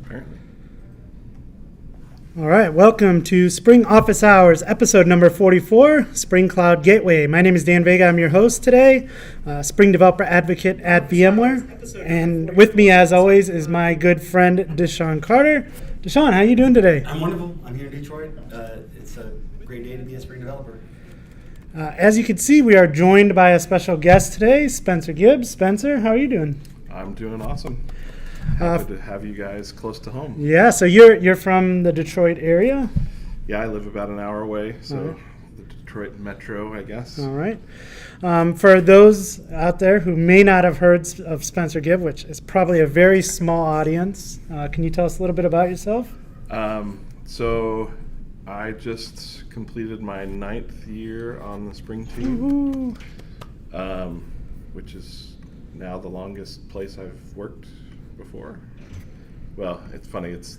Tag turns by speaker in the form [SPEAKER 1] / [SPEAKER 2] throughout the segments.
[SPEAKER 1] Apparently.
[SPEAKER 2] All right, welcome to Spring Office Hours, episode number 44, Spring Cloud Gateway. My name is Dan Vega. I'm your host today, Spring Developer Advocate at VMware. And with me, as always, is my good friend, DaShaun Carter. DaShaun, how you doing today?
[SPEAKER 3] I'm wonderful. I'm here in Detroit. It's a great day to be a Spring developer.
[SPEAKER 2] As you can see, we are joined by a special guest today, Spencer Gibb. Spencer, how are you doing?
[SPEAKER 1] I'm doing awesome. Happy to have you guys close to home.
[SPEAKER 2] Yeah, so you're from the Detroit area?
[SPEAKER 1] Yeah, I live about an hour away, so the Detroit metro, I guess.
[SPEAKER 2] All right. For those out there who may not have heard of Spencer Gibb, which is probably a very small audience, can you tell us a little bit about yourself?
[SPEAKER 1] So I just completed my 9th year on the Spring team, which is now the longest place I've worked before. Well, it's funny, it's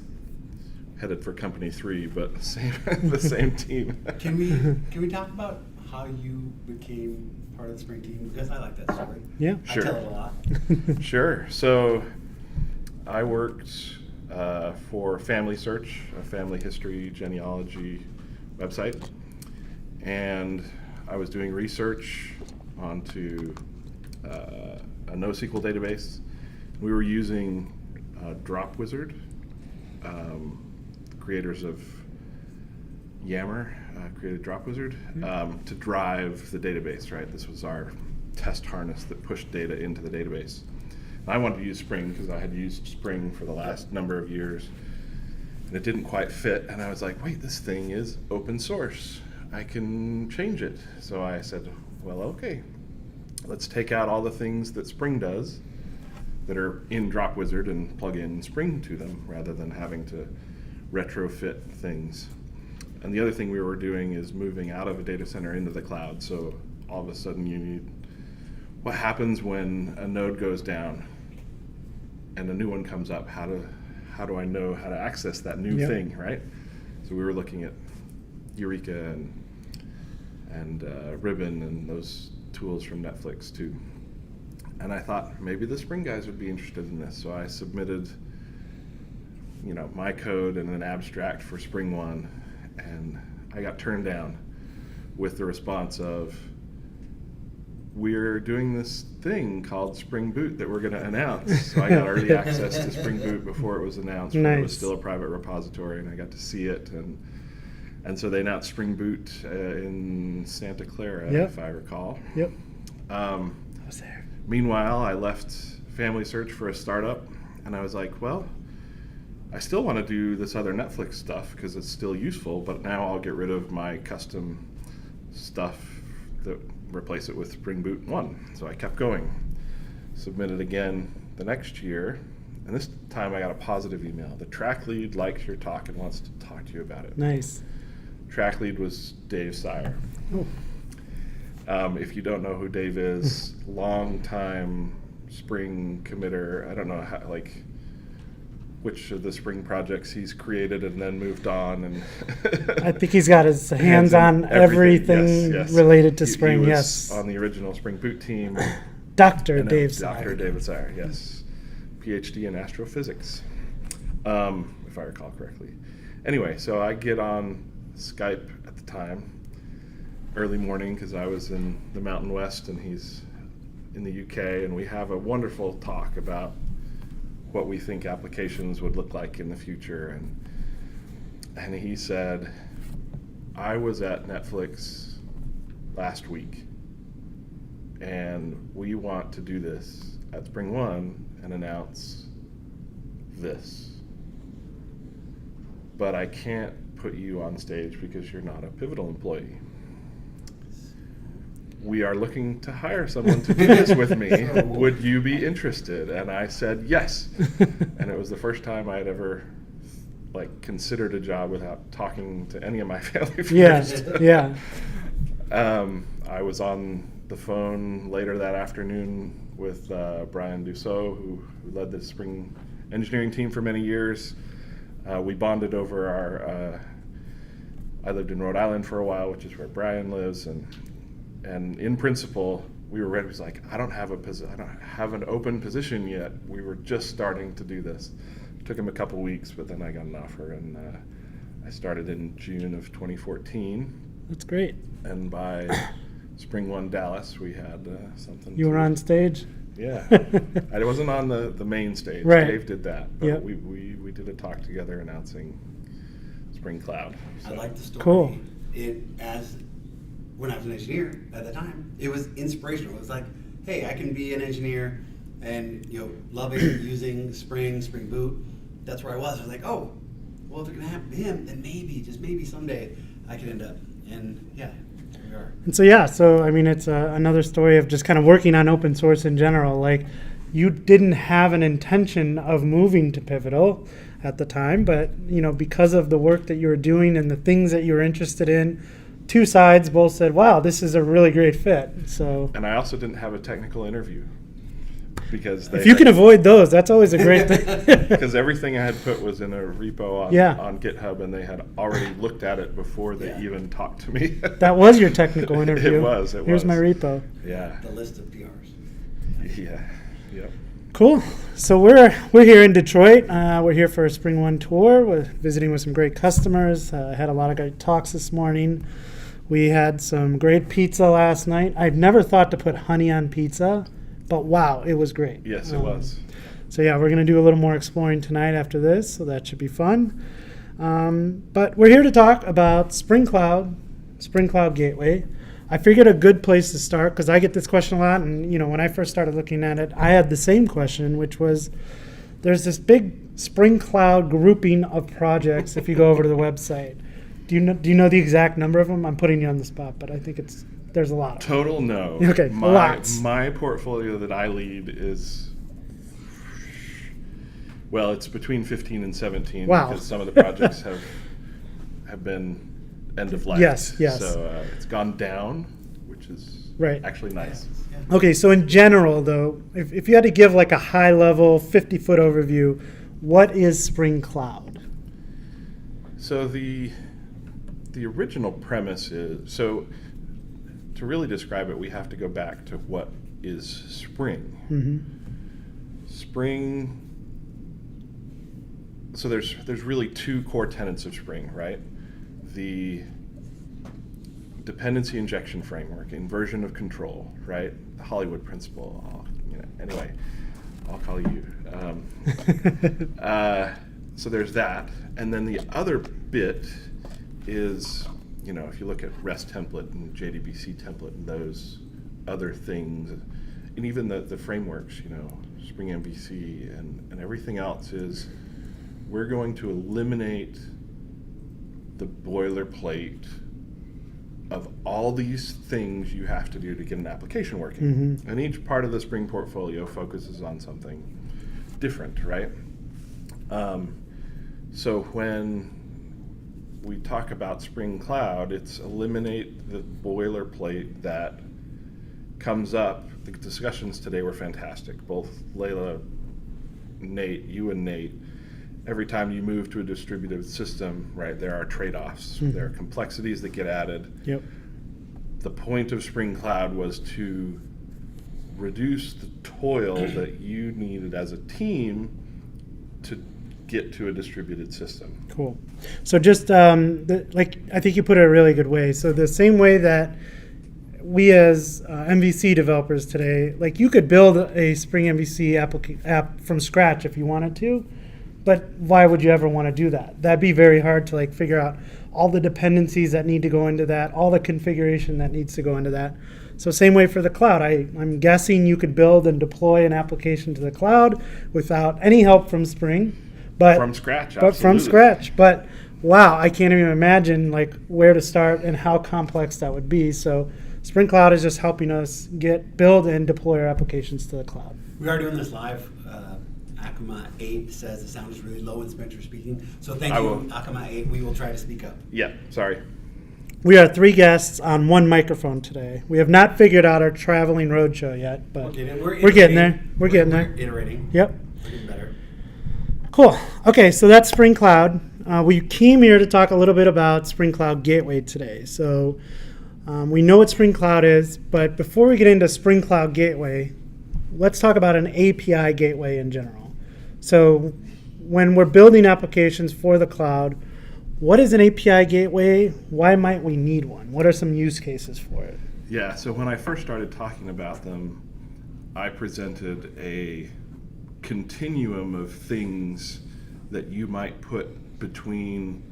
[SPEAKER 1] headed for company 3, but the same team.
[SPEAKER 3] Can we talk about how you became part of the Spring team? Because I like that story.
[SPEAKER 2] Yeah,
[SPEAKER 1] sure.
[SPEAKER 3] I tell it a lot.
[SPEAKER 1] Sure. So I worked for Family Search, a family history genealogy website, and I was doing research onto a NoSQL database. We were using DropWizard, the creators of Yammer created DropWizard, to drive the database, right? This was our test harness that pushed data into the database. And I wanted to use Spring because I had used Spring for the last number of years, and it didn't quite fit. And I was like, wait, this thing is open source. I can change it. So I said, well, okay, let's take out all the things that Spring does that are in DropWizard and plug in Spring to them rather than having to retrofit things. And the other thing we were doing is moving out of a data center into the cloud. So all of a sudden you need, what happens when a node goes down and a new one comes up? How do I know how to access that new thing, right? So we were looking at Eureka and Ribbon and those tools from Netflix too. And I thought maybe the Spring guys would be interested in this. So I submitted, my code and an abstract for Spring 1, and I got turned down with the response of, we're doing this thing called Spring Boot that we're going to announce. So I got early access to Spring Boot before it was announced, when it was still a private repository, and I got to see it. And so they announced Spring Boot in Santa Clara, if I recall.
[SPEAKER 2] Yep. I was there.
[SPEAKER 1] Meanwhile, I left Family Search for a startup, and I was like, well, I still want to do this other Netflix stuff because it's still useful, but now I'll get rid of my custom stuff that replace it with Spring Boot 1. So I kept going. Submitted again the next year, and this time I got a positive email. The track lead likes your talk and wants to talk to you about it.
[SPEAKER 2] Nice. Track
[SPEAKER 1] lead was Dave Sire.
[SPEAKER 2] Oh.
[SPEAKER 1] If you don't know who Dave is, long-time Spring committer. I don't know how, which of the Spring projects he's created and then moved on. And
[SPEAKER 2] I think he's got his hands on everything related to Spring.
[SPEAKER 1] He
[SPEAKER 2] was
[SPEAKER 1] on the original Spring Boot team.
[SPEAKER 2] Dr. Dave Sire.
[SPEAKER 1] Dr. David Sire, yes. PhD in astrophysics, if I recall correctly. Anyway, so I get on Skype at the time, early morning, because I was in the Mountain West and he's in the UK, and we have a wonderful talk about what we think applications would look like in the future. And he said, I was at Netflix last week, and we want to do this at Spring 1 and announce this. But I can't put you on stage because you're not a Pivotal employee. We are looking to hire someone to do this with me. Would you be interested? And I said yes. And it was the first time I had ever considered a job without talking to any of my family first.
[SPEAKER 2] Yeah.
[SPEAKER 1] I was on the phone later that afternoon with Brian Dussault, who led the Spring engineering team for many years. We bonded over I lived in Rhode Island for a while, which is where Brian lives, and in principle, we were ready. He was like, I don't have an open position yet. We were just starting to do this. Took him a couple weeks, but then I got an offer, and I started in June of 2014.
[SPEAKER 2] That's great.
[SPEAKER 1] And by Spring One Dallas, we had something.
[SPEAKER 2] You were on stage?
[SPEAKER 1] Yeah. I wasn't on the main stage.
[SPEAKER 2] Right.
[SPEAKER 1] Dave did that. But
[SPEAKER 2] Yep.
[SPEAKER 1] we did a talk together announcing Spring Cloud.
[SPEAKER 3] I like the story.
[SPEAKER 2] Cool.
[SPEAKER 3] When I was an engineer at the time, it was inspirational. It was like, hey, I can be an engineer and loving using Spring Boot. That's where I was. I was like, oh, well, if it can happen to him, then maybe, just maybe someday I could end up. And yeah, here we are.
[SPEAKER 2] And so I mean, it's another story of just kind of working on open source in general. Like, you didn't have an intention of moving to Pivotal at the time, but because of the work that you were doing and the things that you were interested in, two sides both said, wow, this is a really great fit. So,
[SPEAKER 1] And I also didn't have a technical interview because
[SPEAKER 2] if you can avoid those, that's always a great thing.
[SPEAKER 1] because everything I had put was in a repo on GitHub, and they had already looked at it before they even talked to me.
[SPEAKER 2] That was your technical interview.
[SPEAKER 1] It was.
[SPEAKER 2] Here's my repo.
[SPEAKER 1] Yeah.
[SPEAKER 3] The list of PRs.
[SPEAKER 1] Yeah. Yep.
[SPEAKER 2] Cool. So we're here in Detroit. We're here for a Spring One tour. We're visiting with some great customers. Had a lot of great talks this morning. We had some great pizza last night. I've never thought to put honey on pizza, but wow, it was great.
[SPEAKER 1] Yes, it was.
[SPEAKER 2] So yeah, we're going to do a little more exploring tonight after this, so that should be fun. But we're here to talk about Spring Cloud Gateway. I figured a good place to start, because I get this question a lot, and when I first started looking at it, I had the same question, which was, there's this big Spring Cloud grouping of projects if you go over to the website. Do you know the exact number of them? I'm putting you on the spot, but I think there's a lot of them.
[SPEAKER 1] Total no.
[SPEAKER 2] Okay, lots.
[SPEAKER 1] My portfolio that I lead is, well, it's between 15 and 17.
[SPEAKER 2] Wow.
[SPEAKER 1] Because some of the projects have been end of life.
[SPEAKER 2] Yes.
[SPEAKER 1] So it's gone down, which is
[SPEAKER 2] Right.
[SPEAKER 1] actually nice.
[SPEAKER 3] Yeah.
[SPEAKER 2] Okay, so in general, though, if you had to give like a high-level 50-foot overview, what is Spring Cloud?
[SPEAKER 1] So the original premise is, so to really describe it, we have to go back to what is Spring.
[SPEAKER 2] Mm-hmm.
[SPEAKER 1] Spring, so there's really two core tenets of Spring, right? The dependency injection framework, inversion of control, right? The Hollywood principle. Anyway, I'll call you. So there's that, and then the other bit is, if you look at REST template and JDBC template and those other things, and even the frameworks, Spring MVC and everything else, is we're going to eliminate the boilerplate of all these things you have to do to get an application working.
[SPEAKER 2] Mm-hmm.
[SPEAKER 1] And each part of the Spring portfolio focuses on something different, right? So when we talk about Spring Cloud, it's eliminate the boilerplate that comes up. The discussions today were fantastic. Both Layla, Nate, you and Nate, every time you move to a distributed system, right, there are trade-offs.
[SPEAKER 2] Mm-hmm.
[SPEAKER 1] There are complexities that get added.
[SPEAKER 2] Yep.
[SPEAKER 1] The point of Spring Cloud was to reduce the toil that you needed as a team to get to a distributed system.
[SPEAKER 2] Cool. So just I think you put it a really good way. So the same way that we as MVC developers today, like, you could build a Spring MVC app from scratch if you wanted to, but why would you ever want to do that? That'd be very hard to figure out all the dependencies that need to go into that, all the configuration that needs to go into that. So same way for the cloud. I'm guessing you could build and deploy an application to the cloud without any help from Spring. But
[SPEAKER 1] From scratch,
[SPEAKER 2] But from
[SPEAKER 1] absolutely.
[SPEAKER 2] scratch. But wow, I can't even imagine where to start and how complex that would be. So Spring Cloud is just helping us build and deploy our applications to the cloud.
[SPEAKER 3] We are doing this live. Akuma 8 says the sound is really low when Spencer speaking. So thank you, Akuma 8. We will try to speak up.
[SPEAKER 1] Yeah, sorry.
[SPEAKER 2] We are 3 guests on 1 microphone today. We have not figured out our traveling roadshow yet, but we're getting there. We're getting there.
[SPEAKER 3] We're iterating.
[SPEAKER 2] Yep.
[SPEAKER 3] We're getting better.
[SPEAKER 2] Cool. Okay, so that's Spring Cloud. We came here to talk a little bit about Spring Cloud Gateway today. So we know what Spring Cloud is, but before we get into Spring Cloud Gateway, let's talk about an API gateway in general. So when we're building applications for the cloud, what is an API gateway? Why might we need one? What are some use cases for it?
[SPEAKER 1] Yeah, so when I first started talking about them, I presented a continuum of things that you might put between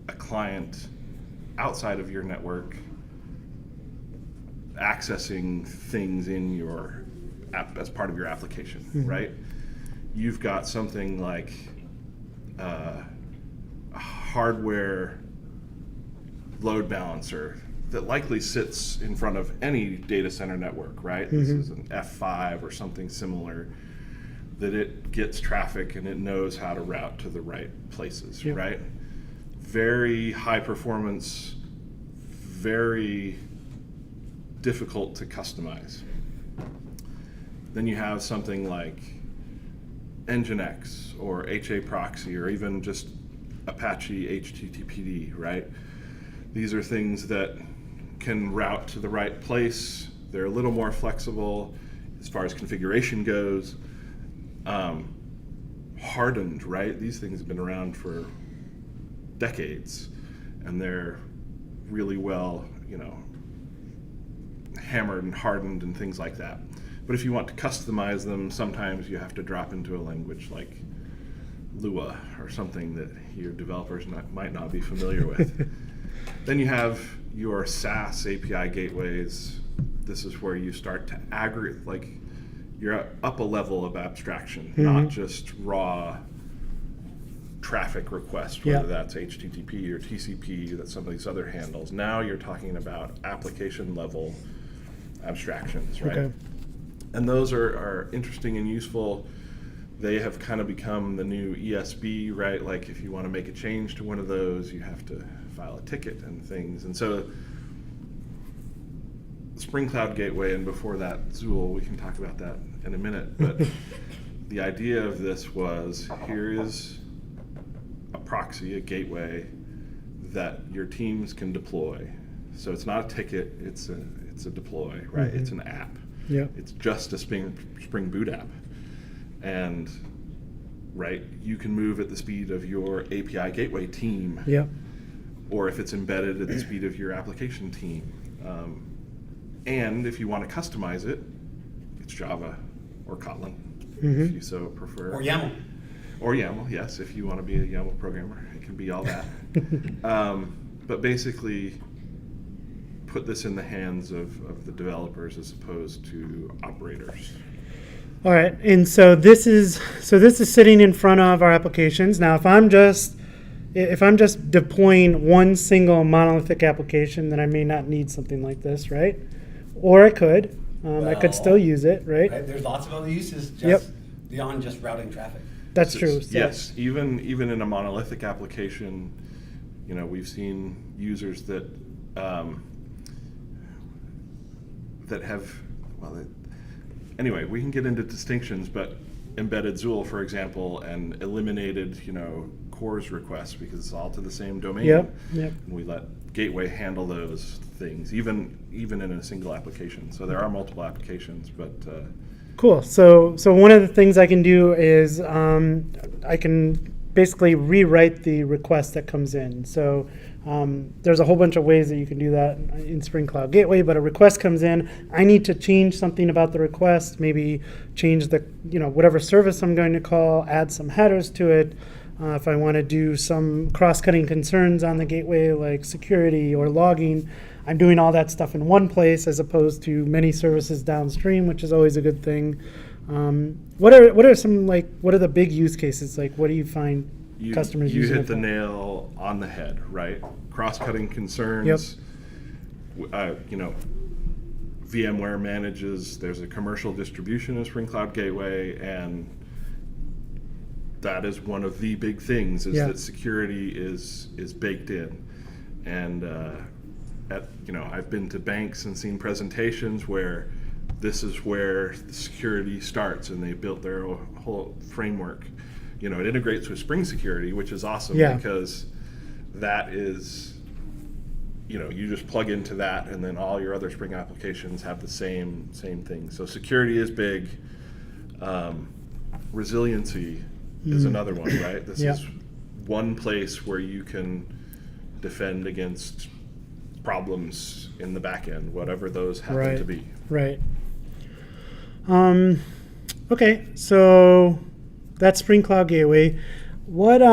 [SPEAKER 1] a client outside of your network accessing things in your app as part of your application, right? You've got something like a hardware load balancer that likely sits in front of any data center network, right? This is an F5 or something similar, that it gets traffic and it knows how to route to the right places, right? Very high performance, very difficult to customize. Then you have something like Nginx or HA proxy or even just Apache HTTPD, right? These are things that can route to the right place. They're a little more flexible as far as configuration goes. Hardened, right? These things have been around for decades, and they're really well, hammered and hardened and things like that. But if you want to customize them, sometimes you have to drop into a language like Lua or something that your developers might not be familiar with. Then you have your SaaS API gateways. This is where you start to aggregate, like you're up a level of abstraction, not just raw traffic requests, whether that's HTTP or TCP, that some of these other handles. Now you're talking about application level abstractions, right? Okay. And those are interesting and useful. They have kind of become the new ESB, right? Like if you want to make a change to one of those, you have to file a ticket and things. And so Spring Cloud Gateway, and before that Zuul, we can talk about that in a minute, but the idea of this was, here is a proxy, a gateway that your teams can deploy. So it's not a ticket, it's a deploy, right? It's an app. It's just a Spring Boot app. And right, you can move at the speed of your API gateway team. Or if it's embedded at the speed of your application team. And if you want to customize it, it's Java or Kotlin, if you so prefer.
[SPEAKER 3] Or YAML.
[SPEAKER 1] Or YAML, yes, if you want to be a YAML programmer, it can be all that. But basically, put this in the hands of the developers as opposed to operators.
[SPEAKER 2] All right, and so this is sitting in front of our applications. Now, if I'm just deploying one single monolithic application, then I may not need something like this, right? Or I could. I could still use it, right?
[SPEAKER 3] There's lots of other uses beyond just routing traffic.
[SPEAKER 2] That's true. So.
[SPEAKER 1] Yes, even in a monolithic application, we've seen users that have, anyway, we can get into distinctions, but embedded Zuul, for example, and eliminated, CORS requests because it's all to the same domain. And we let Gateway handle those things, even in a single application. So there are multiple applications, but
[SPEAKER 2] cool. So one of the things I can do is I can basically rewrite the request that comes in. So there's a whole bunch of ways that you can do that in Spring Cloud Gateway, but a request comes in. I need to change something about the request, maybe change the whatever service I'm going to call, add some headers to it. If I want to do some cross-cutting concerns on the gateway like security or logging, I'm doing all that stuff in one place as opposed to many services downstream, which is always a good thing. What are the big use cases? Like, what do you find customers using?
[SPEAKER 1] You hit the nail on the head, right? Cross-cutting concerns. VMware manages. There's a commercial distribution of Spring Cloud Gateway, and that is one of the big things that security is baked in. And I've been to banks and seen presentations where this is where the security starts, and they built their whole framework. It integrates with Spring Security, which is awesome because that is, you just plug into that, and then all your other Spring applications have the same thing. So security is big. Resiliency is another one, right? This
[SPEAKER 2] Yeah.
[SPEAKER 1] is one place where you can defend against problems in the back end, whatever those happen to be.
[SPEAKER 2] Right. Okay, so that's Spring Cloud Gateway. What do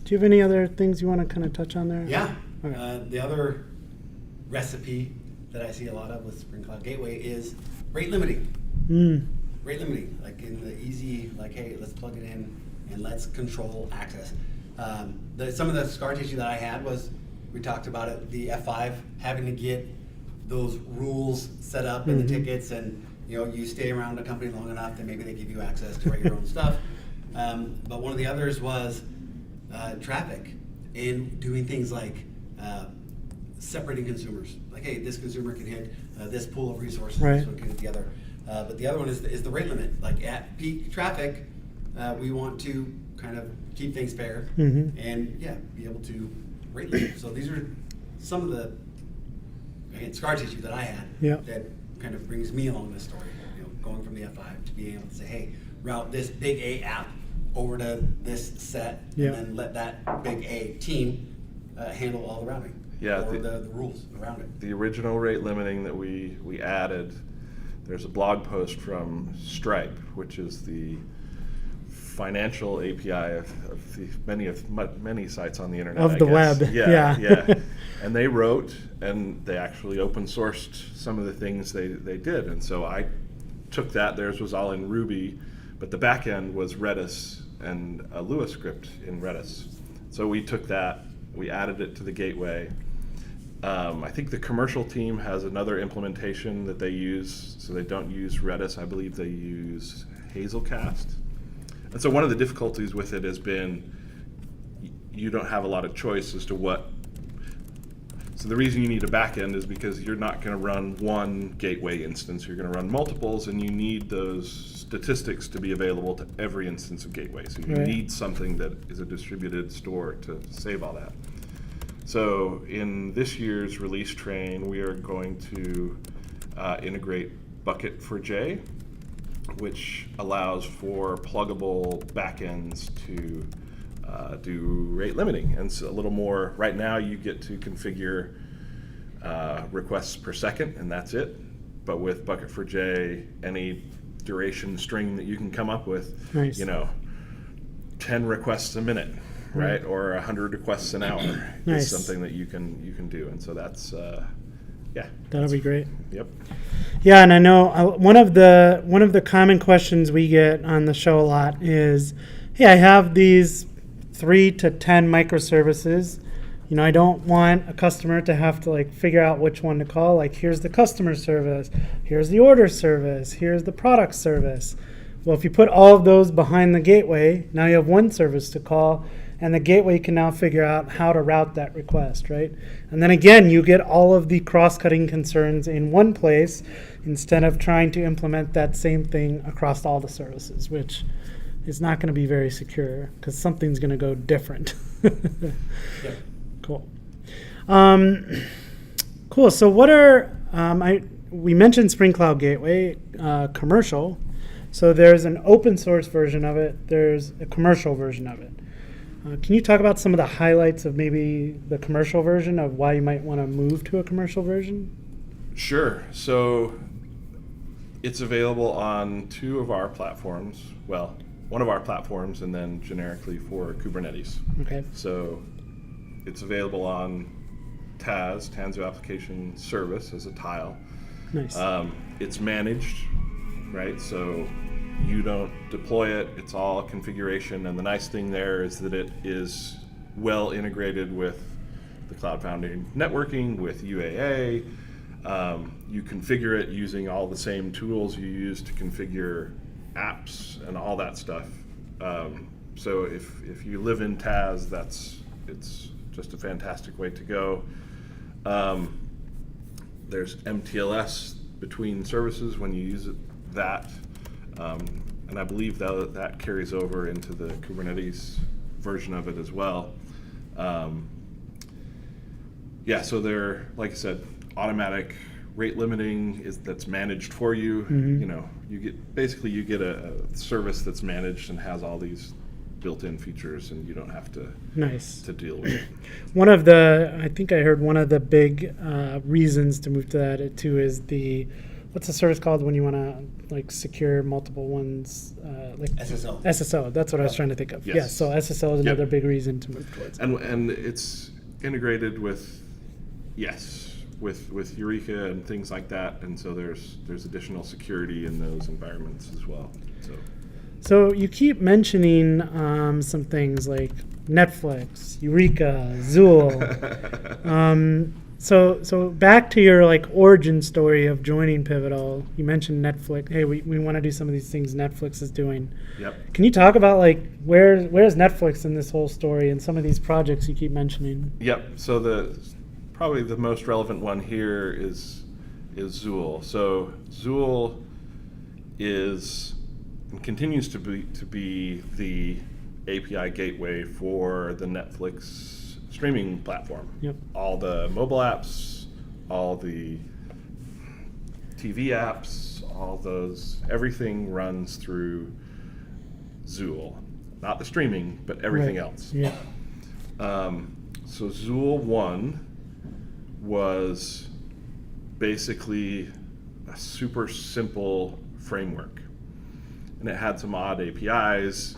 [SPEAKER 2] you have any other things you want to kind of touch on there?
[SPEAKER 3] Yeah.
[SPEAKER 2] Okay.
[SPEAKER 3] The other recipe that I see a lot of with Spring Cloud Gateway is rate limiting. Rate limiting, like in the easy, like, hey, let's plug it in and let's control access. Some of the scar tissue that I had was, we talked about it, the F5 having to get those rules set up in the tickets, and you stay around a company long enough that maybe they give you access to write your own stuff. But one of the others was traffic, and doing things like separating consumers. Like, hey, this consumer can hit this pool of resources,
[SPEAKER 2] Right.
[SPEAKER 3] this one can hit the other. But the other one is the rate limit. Like at peak traffic, we want to kind of keep things fair and be able to rate limit. So these are some of the scar tissue that I had that kind of brings me along this story. Going from the F5 to being able to say, hey, route this big A app over to this set, and then let that big A team handle all the routing. Or the rules around it.
[SPEAKER 1] The original rate limiting that we added, there's a blog post from Stripe, which is the financial API of many sites on the internet.
[SPEAKER 2] Of the web.
[SPEAKER 1] Yeah. And they wrote, and they actually open sourced some of the things they did. And so I took that. Theirs was all in Ruby, but the back end was Redis and a Lua script in Redis. So we took that, we added it to the gateway. I think the commercial team has another implementation that they use, so they don't use Redis. I believe they use Hazelcast. And so one of the difficulties with it has been you don't have a lot of choice as to what. So the reason you need a backend is because you're not going to run one gateway instance. You're going to run multiples, and you need those statistics to be available to every instance of gateway. So you need something that is a distributed store to save all that. So in this year's release train, we are going to integrate Bucket4J, which allows for pluggable backends to do rate limiting. And so a little more, right now you get to configure requests per second, and that's it. But with Bucket4J, any duration string that you can come up with, 10 requests a minute, right? Or 100 requests an hour is something that you can do. And so that's that'll
[SPEAKER 2] be great.
[SPEAKER 1] Yep.
[SPEAKER 2] Yeah, and I know one of the common questions we get on the show a lot is, hey, I have these 3 to 10 microservices. I don't want a customer to have to figure out which one to call. Here's the customer service, here's the order service, here's the product service. Well, if you put all of those behind the gateway, now you have one service to call, and the gateway can now figure out how to route that request, right? And then again, you get all of the cross-cutting concerns in one place instead of trying to implement that same thing across all the services, which is not going to be very secure because something's going to go different. Cool. Cool. So what are we mentioned Spring Cloud Gateway commercial. So there's an open source version of it. There's a commercial version of it. Can you talk about some of the highlights of maybe the commercial version of why you might want to move to a commercial version?
[SPEAKER 1] Sure. So it's available on 2 of our platforms. Well, one of our platforms, and then generically for Kubernetes.
[SPEAKER 2] Okay.
[SPEAKER 1] So it's available on TAS, Tanzu Application Service, as a tile.
[SPEAKER 2] Nice.
[SPEAKER 1] It's managed, right? So you don't deploy it. It's all configuration. And the nice thing there is that it is well integrated with the Cloud Foundry networking, with UAA. You configure it using all the same tools you use to configure apps and all that stuff. So if you live in TAS, it's just a fantastic way to go. There's MTLS between services when you use that. And I believe that carries over into the Kubernetes version of it as well. So they're, like I said, automatic rate limiting that's managed for you.
[SPEAKER 2] Mhm.
[SPEAKER 1] You know, you get a service that's managed and has all these built-in features, and you don't have to
[SPEAKER 2] Nice.
[SPEAKER 1] deal with it.
[SPEAKER 2] I think I heard one of the big reasons to move to that too is what's the service called when you want to like secure multiple ones? Like
[SPEAKER 3] SSO.
[SPEAKER 2] SSO. That's what I was trying to think of.
[SPEAKER 1] Yes.
[SPEAKER 2] Yeah. So SSO is another
[SPEAKER 1] Yep.
[SPEAKER 2] big reason to move towards.
[SPEAKER 1] And it's integrated with Eureka and things like that, and so there's additional security in those environments as well.
[SPEAKER 2] So you keep mentioning some things like Netflix, Eureka, Zool. So back to your like origin story of joining Pivotal. You mentioned Netflix. Hey, we want to do some of these things Netflix is doing.
[SPEAKER 1] Yep.
[SPEAKER 2] Can you talk about like where's Netflix in this whole story and some of these projects you keep mentioning?
[SPEAKER 1] Yep. So probably the most relevant one here is Zool. So Zool is and continues to be the API gateway for the Netflix streaming platform.
[SPEAKER 2] Yep.
[SPEAKER 1] All the mobile apps, all the TV apps, everything runs through Zool. Not the streaming, but everything
[SPEAKER 2] Right.
[SPEAKER 1] else.
[SPEAKER 2] Yeah.
[SPEAKER 1] So Zool 1 was basically a super simple framework. And it had some odd APIs.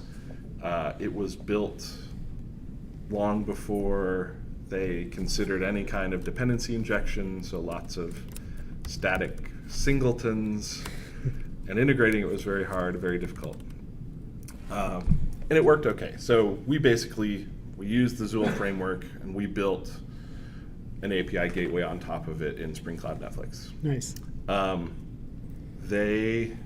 [SPEAKER 1] It was built long before they considered any kind of dependency injection, so lots of static singletons, and integrating it was very hard, very difficult. And it worked okay. So we used the Zool framework, and we built an API gateway on top of it in Spring Cloud Netflix.
[SPEAKER 2] Nice.
[SPEAKER 1] They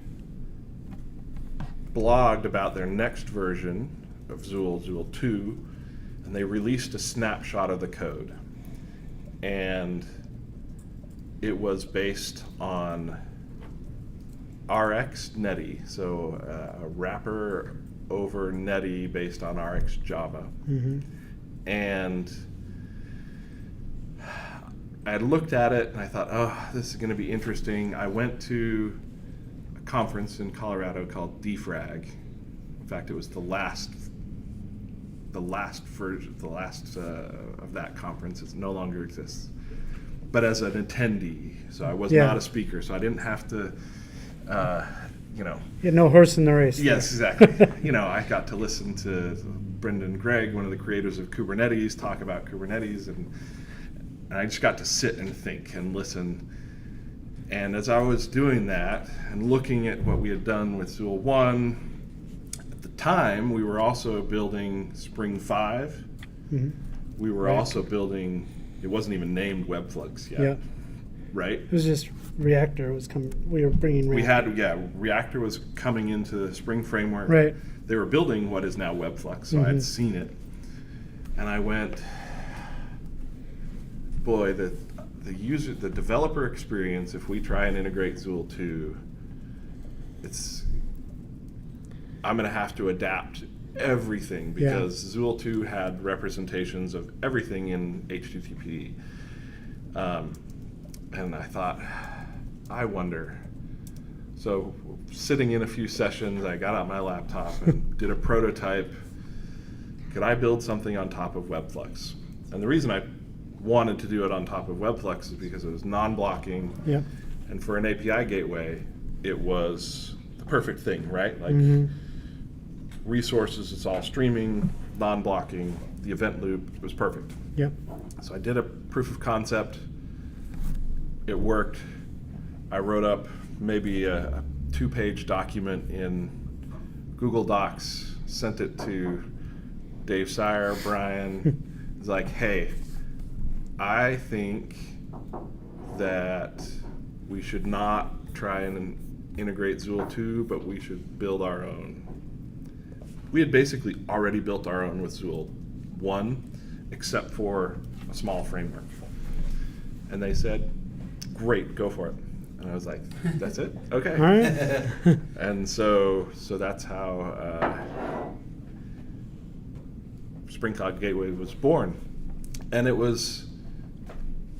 [SPEAKER 1] blogged about their next version of Zool 2, and they released a snapshot of the code. And it was based on RX Netty, so a wrapper over Netty based on RX Java.
[SPEAKER 2] Mm-hmm.
[SPEAKER 1] And I looked at it and I thought, oh, this is going to be interesting. I went to a conference in Colorado called DFrag. In fact, it was the last version, of that conference. It no longer exists. But as an attendee, so I was not a speaker, so I didn't have to,
[SPEAKER 2] You had no horse in the race.
[SPEAKER 1] Yes, exactly. I got to listen to Brendan Gregg, one of the creators of Kubernetes, talk about Kubernetes, and I just got to sit and think and listen. And as I was doing that and looking at what we had done with Zool 1, at the time we were also building Spring 5.
[SPEAKER 2] Mm-hmm.
[SPEAKER 1] We were also building, it wasn't even named Webflux yet.
[SPEAKER 2] Yeah.
[SPEAKER 1] Right?
[SPEAKER 2] It was just Reactor was coming. We were bringing Reactor.
[SPEAKER 1] Reactor was coming into the Spring framework.
[SPEAKER 2] Right.
[SPEAKER 1] They were building what is now Webflux, so I had seen it. And I went, boy, the developer experience, if we try and integrate Zool 2, I'm going to have to adapt everything because Zool 2 had representations of everything in HTTP. And I thought, I wonder. So sitting in a few sessions, I got out my laptop and did a prototype. Could I build something on top of Webflux? And the reason I wanted to do it on top of Webflux is because it was non-blocking.
[SPEAKER 2] Yeah.
[SPEAKER 1] And for an API gateway, it was the perfect thing, right? Like resources, it's all streaming, non-blocking, the event loop was perfect.
[SPEAKER 2] Yep.
[SPEAKER 1] So I did a proof of concept. It worked. I wrote up maybe a 2-page document in Google Docs, sent it to Dave Sire, Brian. It's like, hey, I think that we should not try and integrate Zool 2, but we should build our own. We had basically already built our own with Zool 1, except for a small framework. And they said, great, go for it. And I was like, that's it? Okay.
[SPEAKER 2] All right.
[SPEAKER 1] And so that's how Spring Cloud Gateway was born. And it was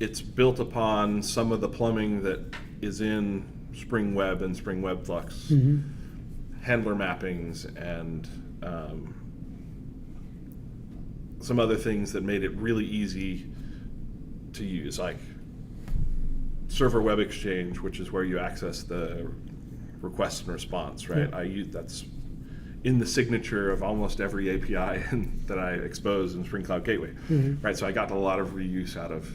[SPEAKER 1] it's built upon some of the plumbing that is in Spring Web and Spring Web Flux, handler mappings, and some other things that made it really easy to use, like Server Web Exchange, which is where you access the request and response, right? That's in the signature of almost every API that I expose in Spring Cloud Gateway, right? So I got a lot of reuse out of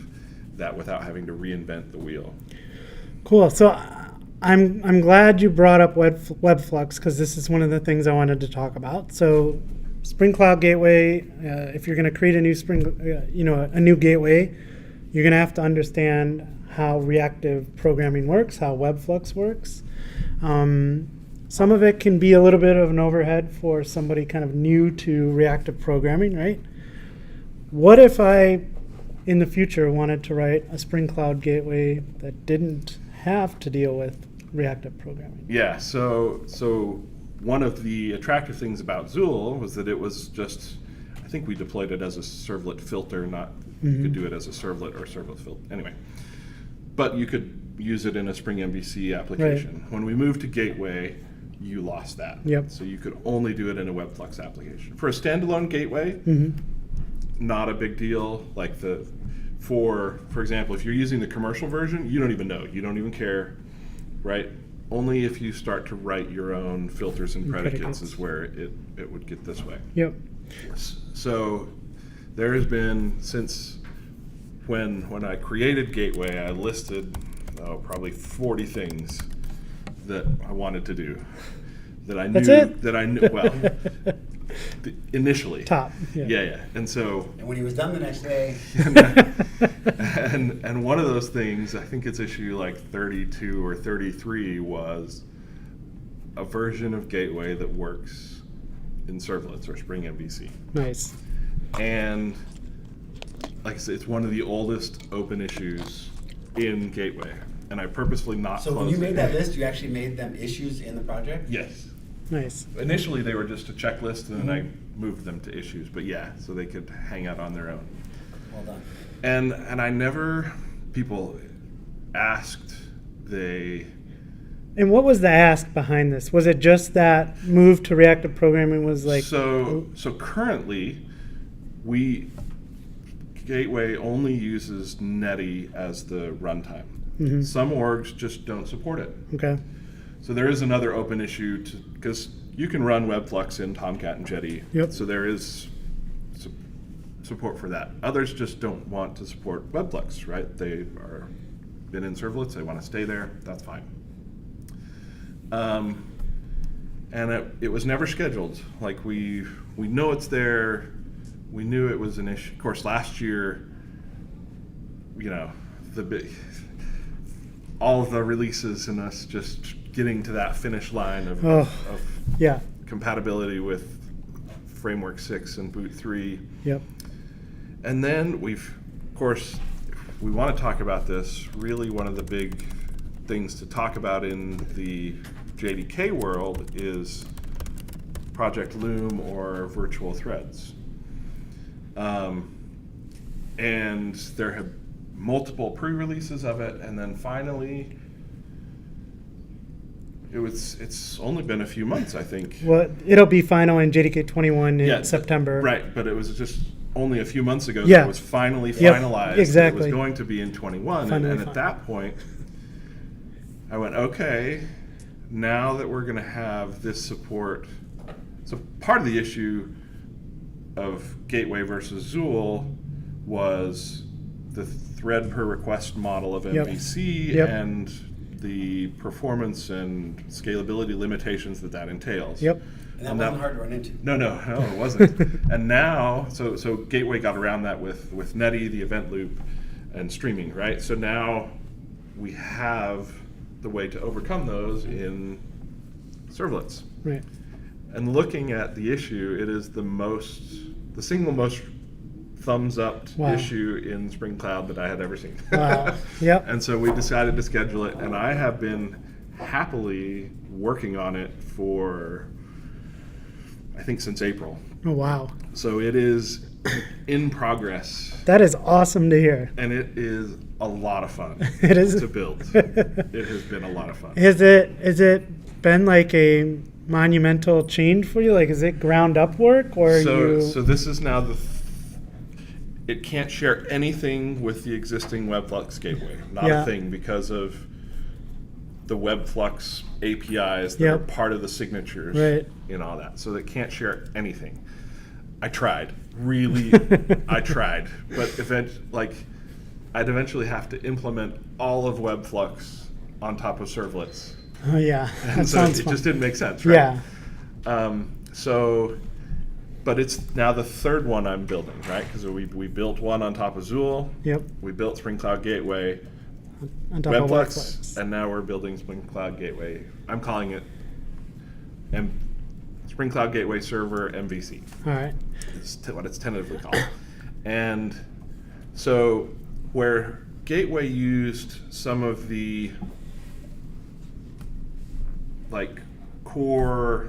[SPEAKER 1] that without having to reinvent the wheel.
[SPEAKER 2] Cool. So I'm glad you brought up Web Flux, because this is one of the things I wanted to talk about. So Spring Cloud Gateway, if you're going to create a new a new gateway, you're going to have to understand how reactive programming works, how Web Flux works. Some of it can be a little bit of an overhead for somebody kind of new to reactive programming, right? What if I, in the future, wanted to write a Spring Cloud Gateway that didn't have to deal with reactive programming?
[SPEAKER 1] Yeah, so one of the attractive things about Zool was that it was just, I think we deployed it as a servlet filter, not, you could do it as a servlet or servlet filter, anyway. But you could use it in a Spring MVC application. Right. When we moved to Gateway, you lost that.
[SPEAKER 2] Yep.
[SPEAKER 1] So you could only do it in a WebFlux application. For a standalone gateway, not a big deal. Like for example, if you're using the commercial version, you don't even know. You don't even care, right? Only if you start to write your own filters and predicates is where it would get this way.
[SPEAKER 2] Yep.
[SPEAKER 1] So there has been, since when I created Gateway, I listed probably 40 things that I wanted to do, that I knew.
[SPEAKER 2] That's it?
[SPEAKER 1] That I knew well. Initially.
[SPEAKER 2] Top.
[SPEAKER 1] Yeah. And so.
[SPEAKER 3] And when he was done the next day.
[SPEAKER 1] and one of those things, I think it's issue like 32 or 33, was a version of Gateway that works in servlets or Spring MVC.
[SPEAKER 2] Nice.
[SPEAKER 1] And like I said, it's one of the oldest open issues in Gateway. And I purposefully not
[SPEAKER 3] So
[SPEAKER 1] closed
[SPEAKER 3] when you made
[SPEAKER 1] it.
[SPEAKER 3] that list, you actually made them issues in the project?
[SPEAKER 1] Yes.
[SPEAKER 2] Nice.
[SPEAKER 1] Initially, they were just a checklist, and then I moved them to issues. But yeah, so they could hang out on their own.
[SPEAKER 3] Well done.
[SPEAKER 1] And I never, people asked,
[SPEAKER 2] And what was the ask behind this? Was it just that move to reactive programming was like...
[SPEAKER 1] So currently, Gateway only uses Netty as the runtime. Some orgs just don't support it.
[SPEAKER 2] Okay.
[SPEAKER 1] So there is another open issue, because you can run WebFlux in Tomcat and Jetty.
[SPEAKER 2] Yep.
[SPEAKER 1] So there is support for that. Others just don't want to support WebFlux, right? They are been in servlets, they want to stay there, that's fine. And it was never scheduled. Like we know it's there, we knew it was an issue. Of course, last year, all of the releases and us just getting to that finish line of compatibility with Framework 6 and Boot 3.
[SPEAKER 2] Yep.
[SPEAKER 1] And then of course, we want to talk about this. Really, one of the big things to talk about in the JDK world is Project Loom or virtual threads. And there have multiple pre-releases of it, and then finally, it's only been a few months, I think.
[SPEAKER 2] Well, it'll be final in JDK 21 in September.
[SPEAKER 1] Right, but it was just only a few months ago that
[SPEAKER 2] Yeah.
[SPEAKER 1] it was finally
[SPEAKER 2] Yep,
[SPEAKER 1] finalized.
[SPEAKER 2] exactly.
[SPEAKER 1] It was going to be in 21, and at that point, I went, okay, now that we're going to have this support. So part of the issue of Gateway versus Zool was the thread per request model of MVC and the performance and scalability limitations that entails.
[SPEAKER 2] Yep.
[SPEAKER 3] And that wasn't hard to run into.
[SPEAKER 1] No, it wasn't. And now, so Gateway got around that with Netty, the event loop, and streaming, right? So now we have the way to overcome those in servlets.
[SPEAKER 2] Right.
[SPEAKER 1] And looking at the issue, it is the single most thumbs up issue in Spring Cloud that I had ever seen.
[SPEAKER 2] Wow. Yep.
[SPEAKER 1] And so we decided to schedule it, and I have been happily working on it for, I think, since April.
[SPEAKER 2] Oh, wow.
[SPEAKER 1] So it is in progress,
[SPEAKER 2] That is awesome to hear.
[SPEAKER 1] and it is a lot of fun
[SPEAKER 2] It is.
[SPEAKER 1] to build. It has been a lot of fun.
[SPEAKER 2] Is it been like a monumental change for you? Like, is it ground up work or
[SPEAKER 1] So this is now it can't share anything with the existing WebFlux gateway. Not
[SPEAKER 2] Yeah.
[SPEAKER 1] a thing because of the WebFlux APIs that are
[SPEAKER 2] Yep.
[SPEAKER 1] part of the signatures
[SPEAKER 2] Right.
[SPEAKER 1] and all that. So they can't share anything. I tried. Really, I tried. But I'd eventually have to implement all of WebFlux on top of servlets.
[SPEAKER 2] Oh yeah, that
[SPEAKER 1] And so
[SPEAKER 2] sounds
[SPEAKER 1] it
[SPEAKER 2] fun.
[SPEAKER 1] just didn't make sense, right?
[SPEAKER 2] Yeah.
[SPEAKER 1] But it's now the third one I'm building, right? Because we built one on top of Zool.
[SPEAKER 2] Yep.
[SPEAKER 1] We built Spring Cloud Gateway,
[SPEAKER 2] On top of
[SPEAKER 1] WebFlux,
[SPEAKER 2] WebFlux.
[SPEAKER 1] and now we're building Spring Cloud Gateway. I'm calling it Spring Cloud Gateway Server MVC.
[SPEAKER 2] All right.
[SPEAKER 1] It's what it's tentatively called. And so where Gateway used some of the core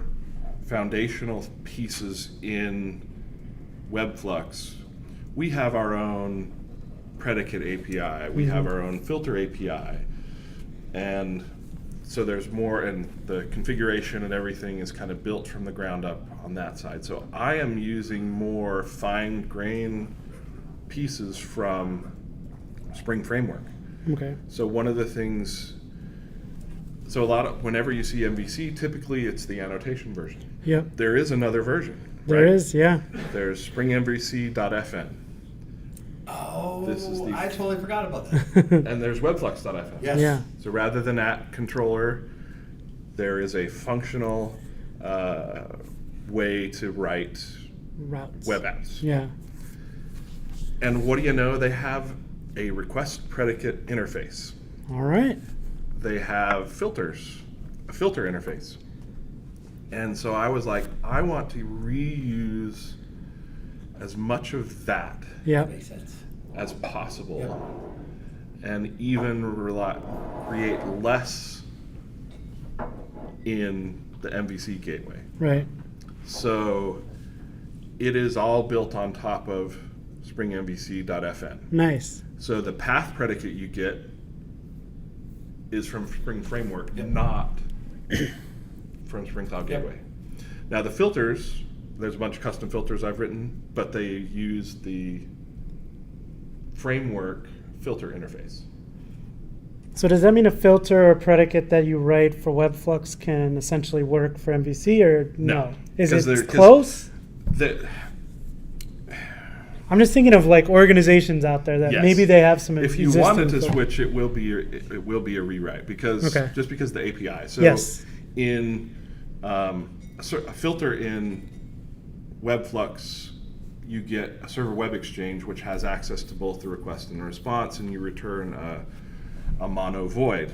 [SPEAKER 1] foundational pieces in WebFlux, we have our own predicate API, we have our own filter API, and so there's more, and the configuration and everything is kind of built from the ground up on that side. So I am using more fine-grained pieces from Spring Framework.
[SPEAKER 2] Okay.
[SPEAKER 1] So one of the things, whenever you see MVC, typically it's the annotation version.
[SPEAKER 2] Yep.
[SPEAKER 1] There is another version.
[SPEAKER 2] There
[SPEAKER 1] right?
[SPEAKER 2] is. Yeah.
[SPEAKER 1] There's springmvc.fn,
[SPEAKER 3] Oh,
[SPEAKER 1] This is the-
[SPEAKER 3] I totally forgot about that.
[SPEAKER 1] and there's webflux.fn.
[SPEAKER 3] Yes.
[SPEAKER 2] Yeah.
[SPEAKER 1] So rather than controller, there is a functional way to write
[SPEAKER 2] Routes.
[SPEAKER 1] web apps.
[SPEAKER 2] Yeah.
[SPEAKER 1] And what do you know? They have a request predicate interface.
[SPEAKER 2] All right.
[SPEAKER 1] They have filters, a filter interface. And so I was like, I want to reuse as much of that
[SPEAKER 2] Yep.
[SPEAKER 3] Makes sense.
[SPEAKER 1] as possible, and even create less in the MVC gateway.
[SPEAKER 2] Right.
[SPEAKER 1] So it is all built on top of springmvc.fn.
[SPEAKER 2] Nice.
[SPEAKER 1] So the path predicate you get is from Spring Framework,
[SPEAKER 3] Yep.
[SPEAKER 1] not from Spring Cloud
[SPEAKER 3] Yep.
[SPEAKER 1] Gateway. Now the filters, there's a bunch of custom filters I've written, but they use the framework filter interface.
[SPEAKER 2] So does that mean a filter or predicate that you write for WebFlux can essentially work for MVC or no? Is
[SPEAKER 1] 'Cause
[SPEAKER 2] it
[SPEAKER 1] 'cause
[SPEAKER 2] close?
[SPEAKER 1] The,
[SPEAKER 2] I'm just thinking of like organizations out there that
[SPEAKER 1] Yes.
[SPEAKER 2] maybe they have some.
[SPEAKER 1] if you
[SPEAKER 2] existing
[SPEAKER 1] wanted to
[SPEAKER 2] fil-
[SPEAKER 1] switch, it will be a rewrite because
[SPEAKER 2] Okay.
[SPEAKER 1] just because the API. So
[SPEAKER 2] Yes.
[SPEAKER 1] in a filter in WebFlux, you get a server web exchange which has access to both the request and the response, and you return a mono void.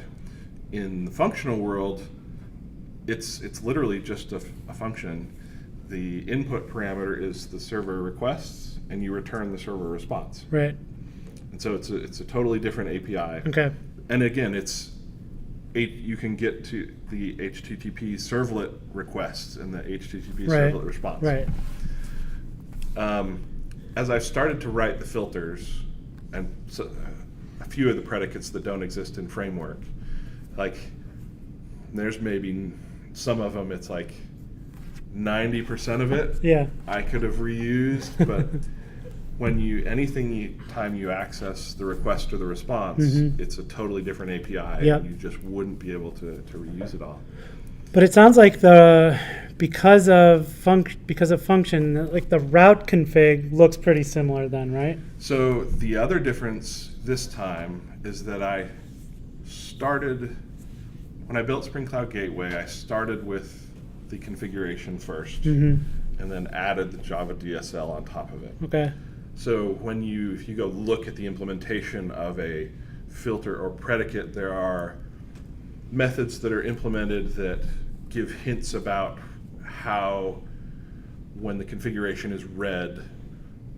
[SPEAKER 1] In the functional world, it's literally just a function. The input parameter is the server requests, and you return the server response.
[SPEAKER 2] Right.
[SPEAKER 1] And so it's a totally different API.
[SPEAKER 2] Okay.
[SPEAKER 1] And again, you can get to the HTTP servlet requests and the HTTP
[SPEAKER 2] Right.
[SPEAKER 1] servlet response.
[SPEAKER 2] Right.
[SPEAKER 1] As I've started to write the filters and a few of the predicates that don't exist in framework, like there's maybe some of them, it's like 90% of it
[SPEAKER 2] Yeah.
[SPEAKER 1] I could have reused, but anytime you access the request or the response,
[SPEAKER 2] Mhm.
[SPEAKER 1] it's a totally different API,
[SPEAKER 2] Yep.
[SPEAKER 1] and you just wouldn't be able to reuse it all.
[SPEAKER 2] But it sounds like because of function, like the route config looks pretty similar then, right?
[SPEAKER 1] So the other difference this time is that when I built Spring Cloud Gateway, I started with the configuration first,
[SPEAKER 2] Mm-hmm.
[SPEAKER 1] and then added the Java DSL on top of it.
[SPEAKER 2] Okay.
[SPEAKER 1] So if you go look at the implementation of a filter or predicate, there are methods that are implemented that give hints about how, when the configuration is read,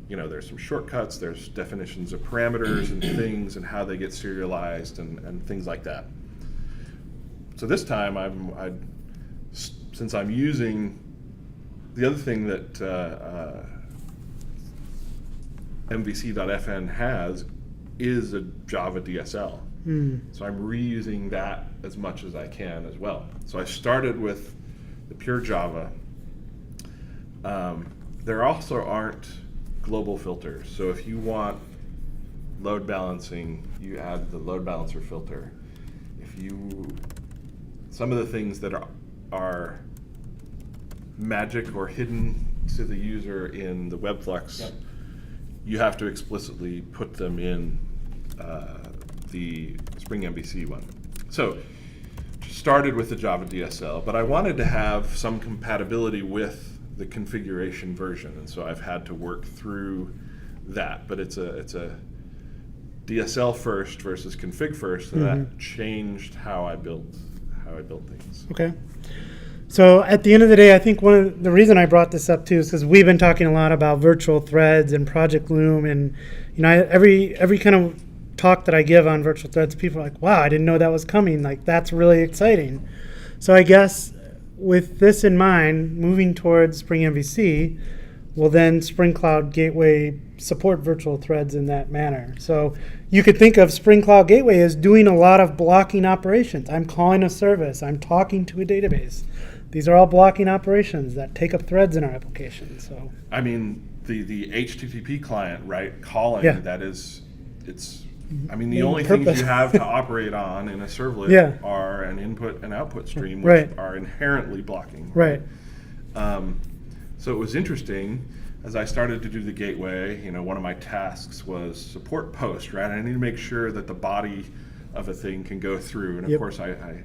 [SPEAKER 1] there's some shortcuts, there's definitions of parameters and things and how they get serialized and things like that. So this time since I'm using the other thing that MVC.fn has is a Java DSL. So I'm reusing that as much as I can as well. So I started with the pure Java. There also aren't global filters. So if you want load balancing, you add the load balancer filter. Some of the things that are magic or hidden to the user in the WebFlux, you have to explicitly put them in the Spring MVC one. So started with the Java DSL, but I wanted to have some compatibility with the configuration version, and so I've had to work through that. But it's a DSL first versus config first, and that changed how I built things.
[SPEAKER 2] Okay. So at the end of the day, I think the reason I brought this up too is because we've been talking a lot about virtual threads and Project Loom, and every kind of talk that I give on virtual threads, people are like, wow, I didn't know that was coming. Like, that's really exciting. So I guess with this in mind, moving towards Spring MVC, will then Spring Cloud Gateway support virtual threads in that manner. So you could think of Spring Cloud Gateway as doing a lot of blocking operations. I'm calling a service. I'm talking to a database. These are all blocking operations that take up threads in our application. So
[SPEAKER 1] I mean, the HTTP client, right, calling, the only things you have to operate on in a servlet are an input and output stream, which are inherently blocking.
[SPEAKER 2] Right.
[SPEAKER 1] So it was interesting as I started to do the gateway. One of my tasks was support post, right? I need to make sure that the body of a thing can go through, and of course I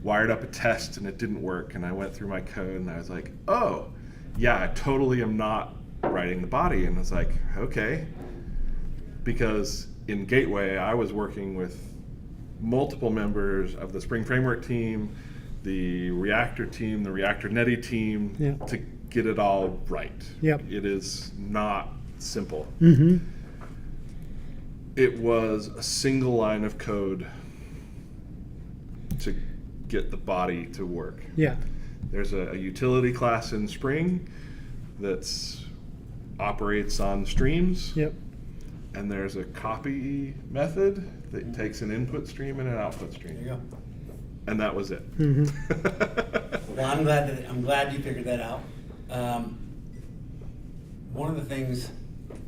[SPEAKER 1] wired up a test and it didn't work, and I went through my code and I was like, oh yeah, I totally am not writing the body. And it's like, okay, because in Gateway, I was working with multiple members of the Spring Framework team, the Reactor team, the Reactor Netty team, to get it all right. It is not simple. It was a single line of code to get the body to work. There's a utility class in Spring that operates on streams. And there's a copy method that takes an input stream and an output stream.
[SPEAKER 3] There you go.
[SPEAKER 1] And that was it.
[SPEAKER 3] Well, I'm glad you figured that out. One of the things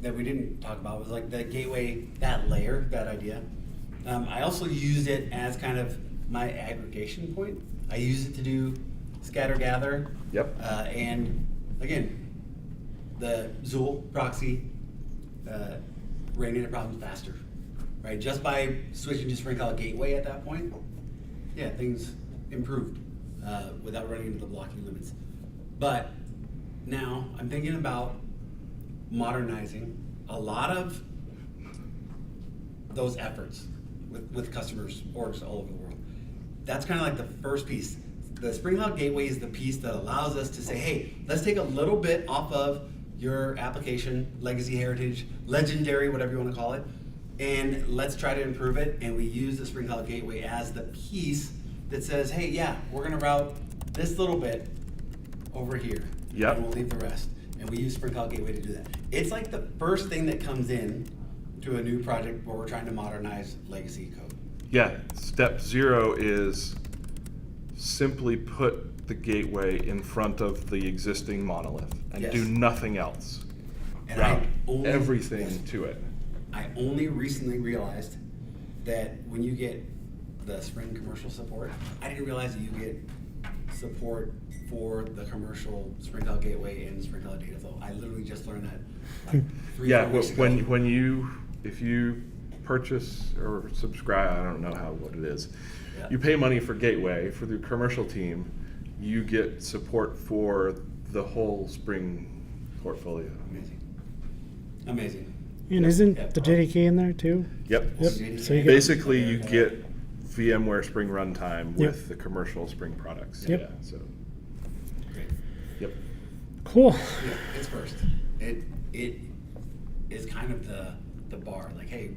[SPEAKER 3] that we didn't talk about was like the gateway, that layer, that idea. I also used it as kind of my aggregation point. I used it to do scatter gather. And again, the Zool proxy ran into problems faster, right? Just by switching to Spring Cloud Gateway at that point, things improved without running into the blocking limits. But now I'm thinking about modernizing a lot of those efforts with customers, orgs all over the world. That's kind of like the first piece. The Spring Cloud Gateway is the piece that allows us to say, hey, let's take a little bit off of your application, legacy, heritage, legendary, whatever you want to call it, and let's try to improve it. And we use the Spring Cloud Gateway as the piece that says, hey, we're going to route this little bit over here, and we'll leave the rest. And we use Spring Cloud Gateway to do that. It's like the first thing that comes in to a new project where we're trying to modernize legacy code.
[SPEAKER 1] Step 0 is simply put the gateway in front of the existing monolith and do nothing else.
[SPEAKER 3] And
[SPEAKER 1] route everything to it.
[SPEAKER 3] I only recently realized that when you get the Spring commercial support, I didn't realize that you get support for the commercial Spring Cloud Gateway and Spring Cloud Dataflow. I literally just learned that like 3-4 weeks ago. If you purchase or subscribe, I don't know what it is. You pay money for Gateway for the commercial team. You get support for the whole Spring portfolio. Amazing.
[SPEAKER 2] And isn't the JDK in there too?
[SPEAKER 1] So you get VMware Spring Runtime with the commercial Spring products.
[SPEAKER 3] Great.
[SPEAKER 2] Cool.
[SPEAKER 3] It's first. It is kind of the bar. Like, hey,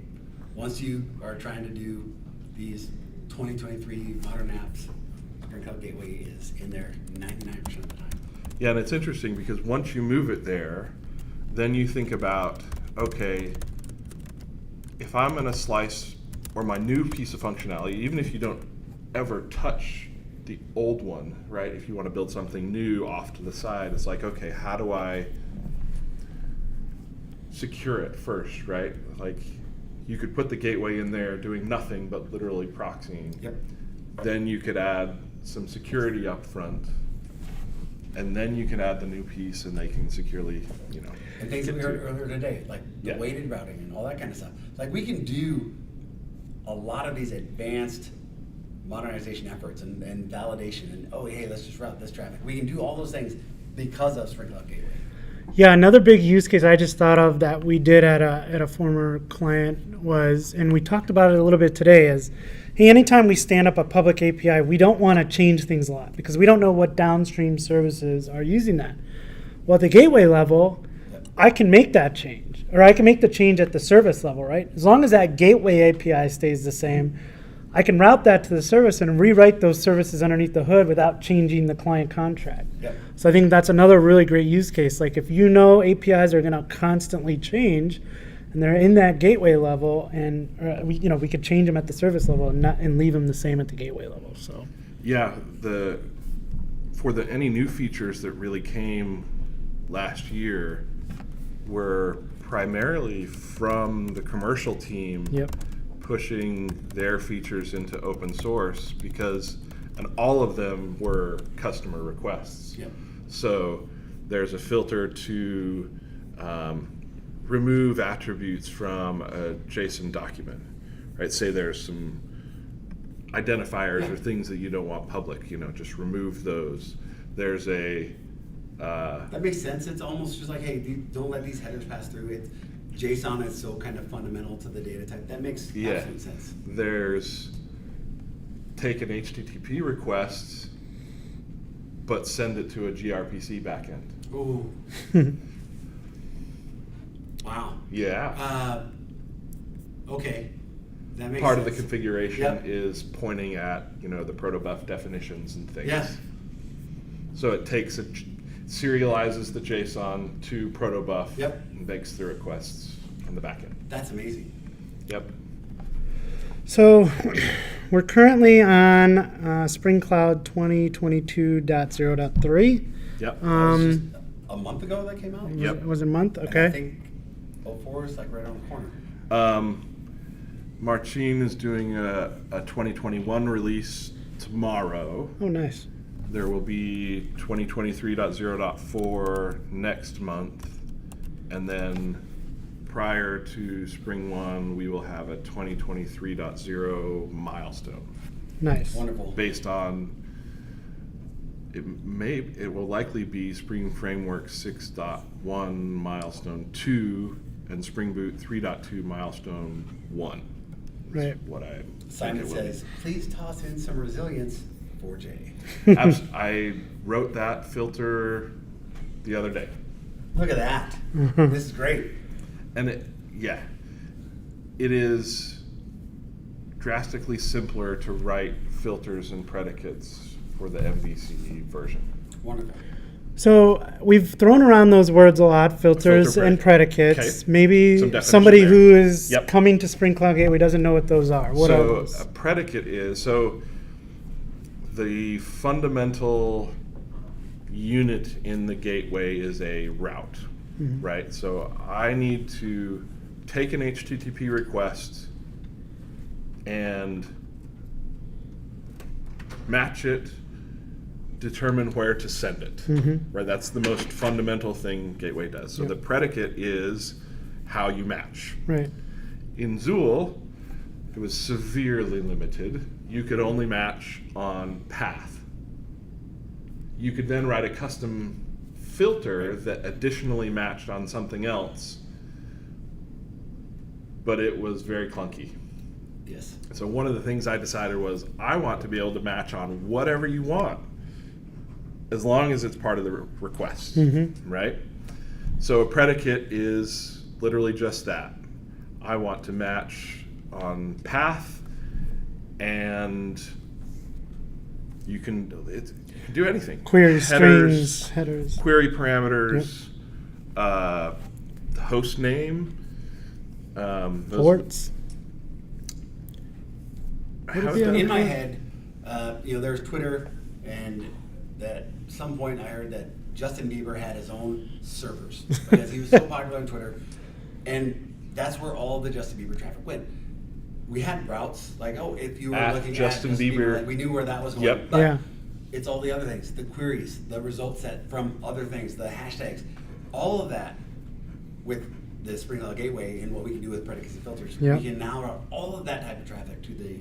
[SPEAKER 3] once you are trying to do these 2023 modern apps, Spring Cloud Gateway is in there 99% of the time.
[SPEAKER 1] And it's interesting because once you move it there, then you think about okay, if I'm going to slice, or my new piece of functionality, even if you don't ever touch the old one, right? If you want to build something new off to the side, it's like, okay, how do I secure it first, right? Like, you could put the gateway in there doing nothing but literally proxying.
[SPEAKER 3] Yep.
[SPEAKER 1] Then you could add some security up front, and then you can add the new piece, and they can securely,
[SPEAKER 3] And things that we heard earlier today, like the
[SPEAKER 1] Yeah.
[SPEAKER 3] weighted routing and all that kind of stuff. Like, we can do a lot of these advanced modernization efforts and validation and, oh, hey, let's just route this traffic. We can do all those things because of Spring Cloud Gateway.
[SPEAKER 2] Yeah, another big use case I just thought of that we did at a former client was, and we talked about it a little bit today, is, hey, anytime we stand up a public API, we don't want to change things a lot because we don't know what downstream services are using that. Well, at the gateway level, I can make that change, or I can make the change at the service level, right? As long as that gateway API stays the same, I can route that to the service and rewrite those services underneath the hood without changing the client contract.
[SPEAKER 3] Yep.
[SPEAKER 2] So I think that's another really great use case. Like, if you know APIs are going to constantly change, and they're in that gateway level, and we could change them at the service level and leave them the same at the gateway level. So
[SPEAKER 1] Yeah, any new features that really came last year were primarily from the commercial team.
[SPEAKER 2] Yep.
[SPEAKER 1] Pushing their features into open source and all of them were customer requests.
[SPEAKER 3] Yep.
[SPEAKER 1] So there's a filter to remove attributes from a JSON document, right? Say there's some identifiers or things that you don't want public, just remove those. There's
[SPEAKER 3] That makes sense. It's almost just like, hey, don't let these headers pass through. JSON is so kind of fundamental to the data type. That makes absolute sense.
[SPEAKER 1] There's take an HTTP request, but send it to a gRPC backend.
[SPEAKER 3] Ooh. Wow.
[SPEAKER 1] Yeah.
[SPEAKER 3] Okay. That makes
[SPEAKER 1] Part
[SPEAKER 3] sense.
[SPEAKER 1] of the configuration
[SPEAKER 3] Yep.
[SPEAKER 1] is pointing at, the protobuf definitions and things.
[SPEAKER 3] Yeah.
[SPEAKER 1] So it serializes the JSON to protobuf.
[SPEAKER 3] Yep.
[SPEAKER 1] And makes the requests on the backend.
[SPEAKER 3] That's amazing.
[SPEAKER 1] Yep.
[SPEAKER 2] So we're currently on Spring Cloud 2022.0.3.
[SPEAKER 1] Yep.
[SPEAKER 3] That was just a month ago that came out?
[SPEAKER 1] Yep.
[SPEAKER 2] Was it a month?
[SPEAKER 3] And
[SPEAKER 2] Okay.
[SPEAKER 3] I think 04 is like right on the corner.
[SPEAKER 1] Marcin is doing a 2021 release tomorrow.
[SPEAKER 2] Oh, nice.
[SPEAKER 1] There will be 2023.0.4 next month, and then prior to Spring 1, we will have a 2023.0 milestone
[SPEAKER 2] Nice.
[SPEAKER 3] Wonderful.
[SPEAKER 1] based on it will likely be Spring Framework 6.1 milestone 2 and Spring Boot 3.2 milestone 1. Is
[SPEAKER 2] Right.
[SPEAKER 1] what I
[SPEAKER 3] Simon
[SPEAKER 1] think it will be.
[SPEAKER 3] says, please toss in some resilience, 4J.
[SPEAKER 1] I wrote that filter the other day.
[SPEAKER 3] Look at that. This is great.
[SPEAKER 1] And it is drastically simpler to write filters and predicates for the MVC version.
[SPEAKER 3] Wonderful.
[SPEAKER 2] So we've thrown around those words a lot, filters
[SPEAKER 1] Filter
[SPEAKER 2] and predicates.
[SPEAKER 1] Okay.
[SPEAKER 2] Maybe
[SPEAKER 1] Some definition
[SPEAKER 2] somebody
[SPEAKER 1] there.
[SPEAKER 2] who is
[SPEAKER 1] Yep.
[SPEAKER 2] coming to Spring Cloud Gateway doesn't know what those are. What are
[SPEAKER 1] So
[SPEAKER 2] those?
[SPEAKER 1] a predicate is, the fundamental unit in the gateway is a route, right? So I need to take an HTTP request and match it, determine where to send it, right? That's the most fundamental thing Gateway does. So
[SPEAKER 2] Yep.
[SPEAKER 1] the predicate is how you match.
[SPEAKER 2] Right.
[SPEAKER 1] In Zool, it was severely limited. You could only match on path. You could then write a custom filter that additionally matched on something else, but it was very clunky.
[SPEAKER 3] Yes.
[SPEAKER 1] So one of the things I decided was I want to be able to match on whatever you want, as long as it's part of the request, right? So a predicate is literally just that. I want to match on path, and you can do anything.
[SPEAKER 2] Query
[SPEAKER 1] Headers,
[SPEAKER 2] strings, headers.
[SPEAKER 1] query parameters, host name.
[SPEAKER 2] Ports.
[SPEAKER 1] How-
[SPEAKER 3] In my head, there's Twitter, and at some point I heard that Justin Bieber had his own servers because he was so popular on Twitter, and that's where all the Justin Bieber traffic went. We had routes like, if you were
[SPEAKER 1] At
[SPEAKER 3] looking
[SPEAKER 1] Justin
[SPEAKER 3] at Justin
[SPEAKER 1] Bieber.
[SPEAKER 3] like, we knew where that was going.
[SPEAKER 1] Yep.
[SPEAKER 3] But
[SPEAKER 2] Yeah.
[SPEAKER 3] it's all the other things, the queries, the result set from other things, the hashtags, all of that with the Spring Cloud Gateway and what we can do with predicates and filters.
[SPEAKER 2] Yep.
[SPEAKER 3] We can now route all of that type of traffic to the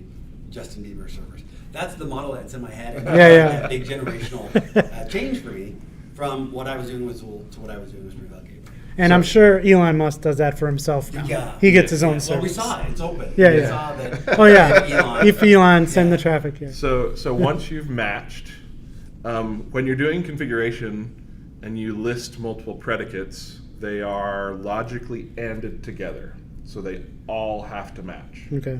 [SPEAKER 3] Justin Bieber servers. That's the model that's in my head. And
[SPEAKER 2] Yeah.
[SPEAKER 3] That big generational change for me from what I was doing with Zool to what I was doing with Spring Cloud Gateway.
[SPEAKER 2] And I'm sure Elon Musk does that for himself now.
[SPEAKER 3] Yeah.
[SPEAKER 2] He gets his own
[SPEAKER 3] Well,
[SPEAKER 2] service.
[SPEAKER 3] we saw it. It's open.
[SPEAKER 2] Yeah,
[SPEAKER 3] We
[SPEAKER 2] yeah.
[SPEAKER 3] saw that.
[SPEAKER 2] Oh yeah.
[SPEAKER 3] Elon.
[SPEAKER 2] If Elon send
[SPEAKER 3] Yeah.
[SPEAKER 2] the traffic here.
[SPEAKER 1] So once you've matched, when you're doing configuration and you list multiple predicates, they are logically ANDed together. So they all have to match.
[SPEAKER 2] Okay.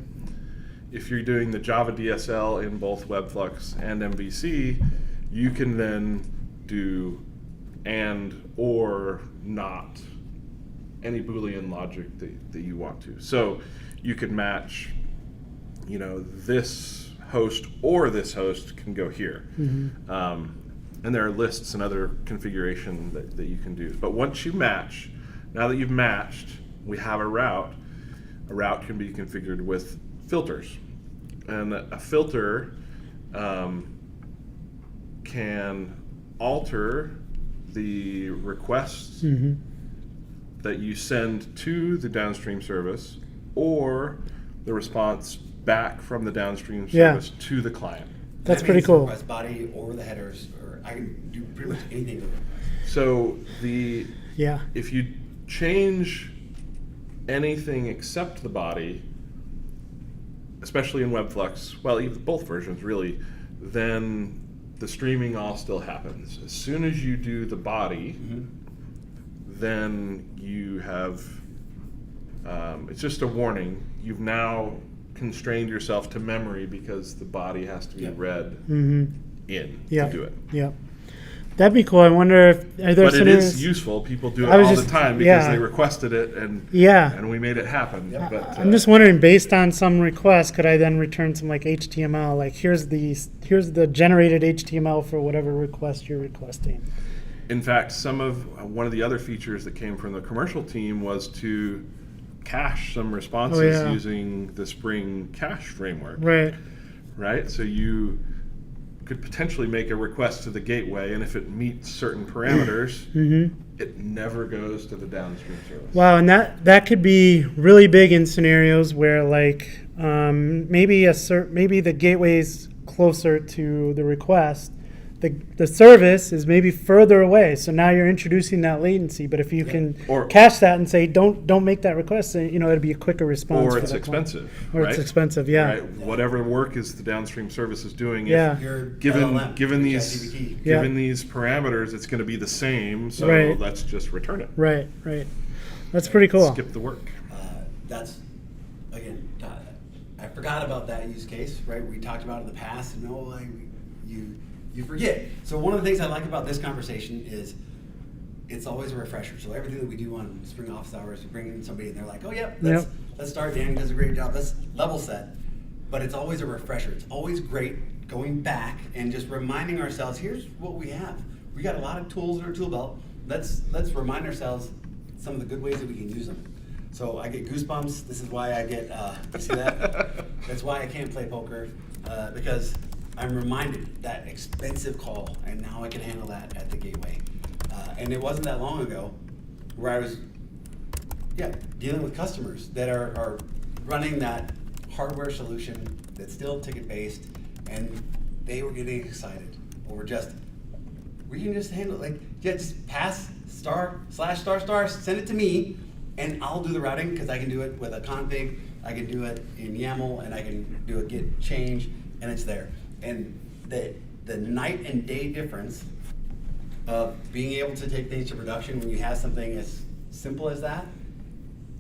[SPEAKER 1] If you're doing the Java DSL in both WebFlux and MVC, you can then do and or not any Boolean logic that you want to. So you can match, this host or this host can go here. And there are lists and other configuration that you can do. But once you match, now that you've matched, we have a route. A route can be configured with filters. And a filter can alter the requests that you send to the downstream service or the response back from the downstream
[SPEAKER 2] Yeah.
[SPEAKER 1] service to the client.
[SPEAKER 2] That's
[SPEAKER 3] That
[SPEAKER 2] pretty
[SPEAKER 3] means the
[SPEAKER 2] cool.
[SPEAKER 3] request body or the headers, or I can do pretty much anything with it.
[SPEAKER 1] So
[SPEAKER 2] Yeah.
[SPEAKER 1] if you change anything except the body, especially in WebFlux, well, even both versions really, then the streaming all still happens. As soon as you do the body, then you have, it's just a warning. You've now constrained yourself to memory because the body has to be
[SPEAKER 3] Yep.
[SPEAKER 1] read
[SPEAKER 2] Yeah.
[SPEAKER 1] to do it.
[SPEAKER 2] Yeah. That'd be cool. I wonder if are there
[SPEAKER 1] But it
[SPEAKER 2] scenarios?
[SPEAKER 1] is useful. People do it
[SPEAKER 2] I was
[SPEAKER 1] all
[SPEAKER 2] just-
[SPEAKER 1] the time because
[SPEAKER 2] yeah.
[SPEAKER 1] they requested it and
[SPEAKER 2] Yeah.
[SPEAKER 1] and we made it happen.
[SPEAKER 3] Yep.
[SPEAKER 1] But,
[SPEAKER 2] I'm just wondering, based on some request, could I then return some like HTML? Like here's the generated HTML for whatever request you're requesting.
[SPEAKER 1] in fact, one of the other features that came from the commercial team was to cache some responses
[SPEAKER 2] Oh, yeah.
[SPEAKER 1] using the Spring Cache framework.
[SPEAKER 2] Right.
[SPEAKER 1] Right? So you could potentially make a request to the gateway, and if it meets certain parameters, it never goes to the downstream service.
[SPEAKER 2] Wow, and that could be really big in scenarios where like maybe the gateway's closer to the request. The service is maybe further away, so now you're introducing that latency. But if you can
[SPEAKER 1] Or-
[SPEAKER 2] catch that and say, don't make that request, then, it'd be a quicker response.
[SPEAKER 1] Or
[SPEAKER 2] for
[SPEAKER 1] it's
[SPEAKER 2] that client.
[SPEAKER 1] expensive.
[SPEAKER 2] Or
[SPEAKER 1] right?
[SPEAKER 2] it's expensive, yeah.
[SPEAKER 1] Right? Whatever work is the downstream service is doing.
[SPEAKER 2] Yeah.
[SPEAKER 3] Your
[SPEAKER 1] Given
[SPEAKER 3] LLM,
[SPEAKER 1] given
[SPEAKER 3] your
[SPEAKER 1] these
[SPEAKER 3] ChatGPT.
[SPEAKER 2] Yeah.
[SPEAKER 1] given these parameters, it's going to be the same. So
[SPEAKER 2] Right.
[SPEAKER 1] let's just return it.
[SPEAKER 2] Right. That's pretty cool.
[SPEAKER 1] Skip the work.
[SPEAKER 3] That's, again, I forgot about that use case, right? We talked about it in the past, and you forget. So one of the things I like about this conversation is it's always a refresher. So everything that we do on Spring Office Hours, we bring in somebody and they're like, oh, yep, let's start. Dan does a great job. Let's level set. But it's always a refresher. It's always great going back and just reminding ourselves, here's what we have. We got a lot of tools in our tool belt. Let's remind ourselves some of the good ways that we can use them. So I get goosebumps. This is why I get, you see that? That's why I can't play poker, because I'm reminded that expensive call, and now I can handle that at the gateway. And it wasn't that long ago where I was, dealing with customers that are running that hardware solution that's still ticket-based, and they were getting excited over we can just handle it. Like, just pass */**, send it to me, and I'll do the routing because I can do it with a config, I can do it in YAML, and I can do a git change, and it's there. And the night and day difference of being able to take things to production when you have something as simple as that,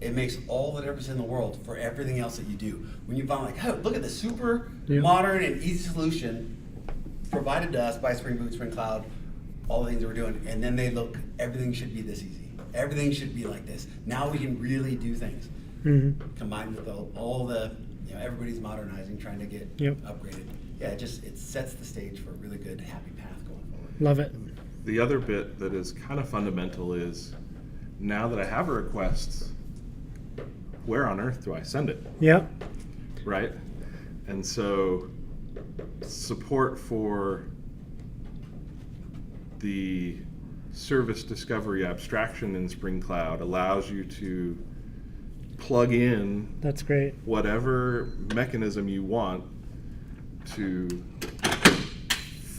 [SPEAKER 3] it makes all the difference in the world for everything else that you do. When you find like, oh, look at the super modern and easy solution provided to us by Spring Boot, Spring Cloud, all the things that we're doing, and then they look, everything should be this easy. Everything should be like this. Now we can really do things. combined with all the, everybody's modernizing, trying to get upgraded. Yeah, it sets the stage for a really good, happy path going forward.
[SPEAKER 2] Love it.
[SPEAKER 1] The other bit that is kind of fundamental is, now that I have a request, where on earth do I send it?
[SPEAKER 2] Yep.
[SPEAKER 1] Right? And so support for the service discovery abstraction in Spring Cloud allows you to plug in
[SPEAKER 2] That's great.
[SPEAKER 1] whatever mechanism you want to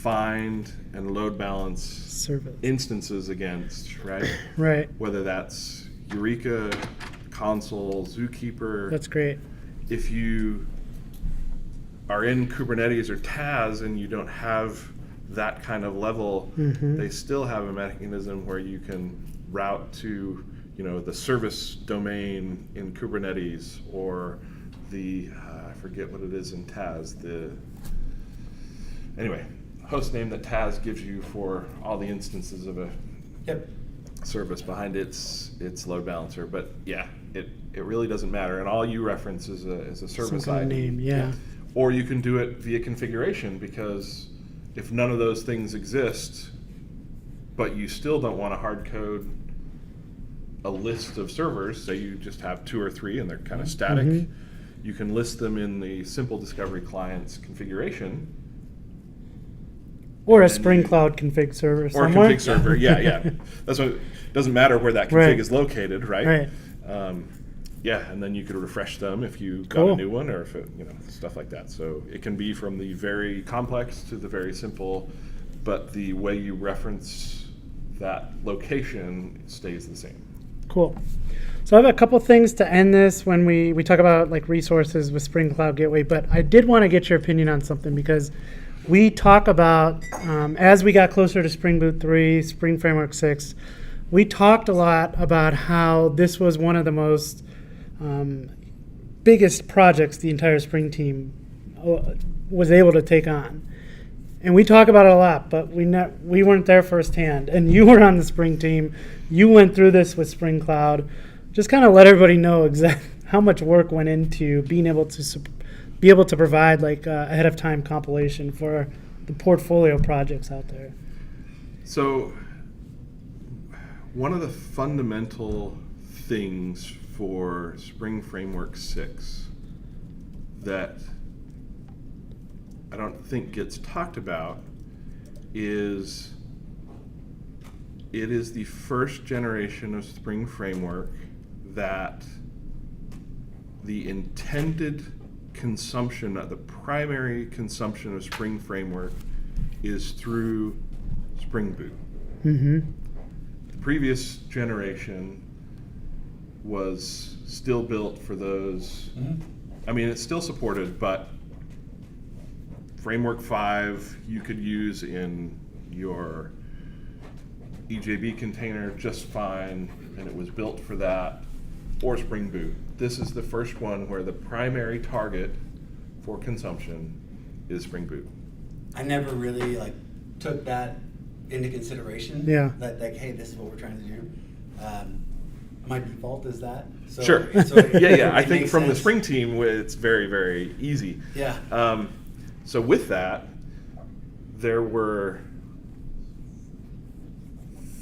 [SPEAKER 1] find and load balance
[SPEAKER 2] Service.
[SPEAKER 1] instances against, right?
[SPEAKER 2] Right.
[SPEAKER 1] Whether that's Eureka, Console, Zookeeper.
[SPEAKER 2] That's great.
[SPEAKER 1] If you are in Kubernetes or Taz and you don't have that kind of level, they still have a mechanism where you can route to, the service domain in Kubernetes, or the I forget what it is in Taz. Anyway, host name that Taz gives you for all the instances of a service behind its load balancer. But yeah, it really doesn't matter, and all you reference is a service
[SPEAKER 2] Some kind of
[SPEAKER 1] ID.
[SPEAKER 2] name, yeah.
[SPEAKER 1] Or you can do it via configuration, because if none of those things exist, but you still don't want to hard code a list of servers, say you just have 2 or 3 and they're kind of static, you can list them in the simple discovery client's configuration.
[SPEAKER 2] Or a
[SPEAKER 1] And then
[SPEAKER 2] Spring
[SPEAKER 1] you-
[SPEAKER 2] Cloud config server
[SPEAKER 1] Or a
[SPEAKER 2] somewhere.
[SPEAKER 1] config server, yeah. That's what, doesn't matter where that config
[SPEAKER 2] Right.
[SPEAKER 1] is located, right?
[SPEAKER 2] Right.
[SPEAKER 1] Yeah, and then you could refresh them if you got a
[SPEAKER 2] Cool.
[SPEAKER 1] new one, or if it, stuff like that. So it can be from the very complex to the very simple, but the way you reference that location stays the same.
[SPEAKER 2] Cool. So I have a couple things to end this when we talk about like resources with Spring Cloud Gateway, but I did want to get your opinion on something, because we talk about, as we got closer to Spring Boot 3, Spring Framework 6, we talked a lot about how this was one of the most biggest projects the entire Spring team was able to take on. And we talk about it a lot, but we weren't there firsthand. And you were on the Spring team. You went through this with Spring Cloud. Just kind of let everybody know exactly how much work went into being able to provide like ahead of time compilation for the portfolio projects out there.
[SPEAKER 1] So one of the fundamental things for Spring Framework 6 that I don't think gets talked about is it is the first generation of Spring Framework that the intended consumption, the primary consumption of Spring Framework is through Spring Boot. The previous generation was still built for those. I mean, it's still supported, but Framework 5 you could use in your EJB container just fine, and it was built for that, or Spring Boot. This is the first one where the primary target for consumption is Spring Boot.
[SPEAKER 3] I never really took that into consideration.
[SPEAKER 2] Yeah.
[SPEAKER 3] That hey, this is what we're trying to do. My default is that. So,
[SPEAKER 1] Sure.
[SPEAKER 3] So
[SPEAKER 1] Yeah. I
[SPEAKER 3] it
[SPEAKER 1] think
[SPEAKER 3] makes
[SPEAKER 1] from the
[SPEAKER 3] sense.
[SPEAKER 1] Spring team, it's very, very easy.
[SPEAKER 3] Yeah.
[SPEAKER 1] So with that, there were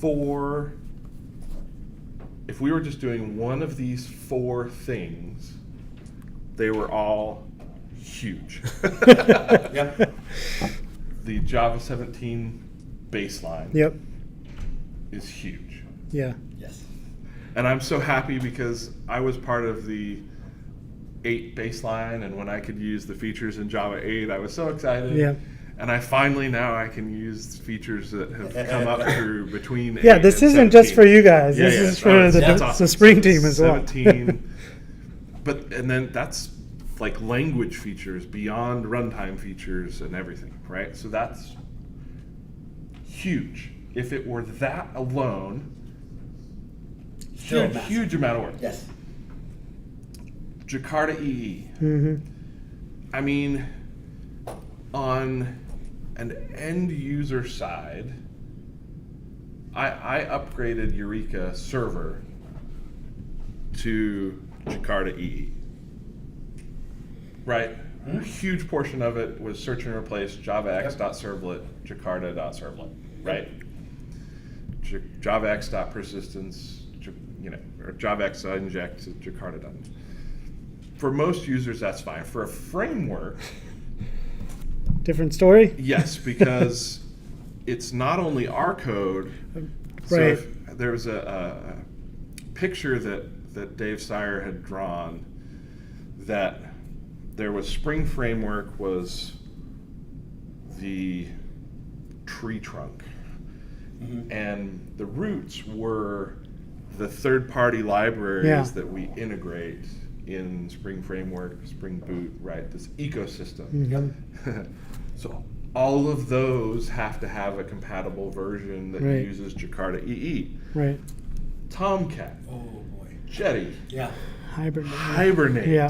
[SPEAKER 1] 4. If we were just doing one of these 4 things, they were all huge.
[SPEAKER 3] Yep.
[SPEAKER 1] The Java 17 baseline
[SPEAKER 2] Yep.
[SPEAKER 1] is huge.
[SPEAKER 2] Yeah.
[SPEAKER 3] Yes.
[SPEAKER 1] And I'm so happy because I was part of the 8 baseline, and when I could use the features in Java 8, I was so excited.
[SPEAKER 2] Yeah.
[SPEAKER 1] And I finally now I can use features that have come up through between 8
[SPEAKER 2] Yeah, this
[SPEAKER 1] and
[SPEAKER 2] isn't just
[SPEAKER 1] 17.
[SPEAKER 2] for you guys.
[SPEAKER 1] Yeah,
[SPEAKER 2] This
[SPEAKER 1] yeah,
[SPEAKER 2] is
[SPEAKER 1] so
[SPEAKER 2] for
[SPEAKER 1] it's-
[SPEAKER 2] the,
[SPEAKER 1] that's awesome.
[SPEAKER 2] the Spring
[SPEAKER 1] So
[SPEAKER 2] team as well.
[SPEAKER 1] 17. And then that's like language features beyond runtime features and everything, right? So that's huge. If it were that alone,
[SPEAKER 3] Still massive.
[SPEAKER 1] huge amount of work.
[SPEAKER 3] Yes.
[SPEAKER 1] Jakarta EE. I mean, on an end user side, I upgraded Eureka server to Jakarta EE. Right? A huge portion of it was search and replace javax.servlet, jakarta.servlet, right? javax.persistence, or javax.inject, jakarta. For most users, that's fine. For a framework,
[SPEAKER 2] Different story?
[SPEAKER 1] yes, because it's not only our code. So
[SPEAKER 2] Right.
[SPEAKER 1] if there was a picture that Dave Sire had drawn that there was Spring Framework was the tree trunk, and the roots were the third-party libraries
[SPEAKER 2] Yeah.
[SPEAKER 1] that we integrate in Spring Framework, Spring Boot, right? This ecosystem.
[SPEAKER 2] Mhm.
[SPEAKER 1] So all of those have to have a compatible version that
[SPEAKER 2] Right.
[SPEAKER 1] uses Jakarta EE.
[SPEAKER 2] Right.
[SPEAKER 1] Tomcat,
[SPEAKER 3] Oh boy.
[SPEAKER 1] Jetty,
[SPEAKER 3] Yeah.
[SPEAKER 1] Hibernate.
[SPEAKER 2] Yeah.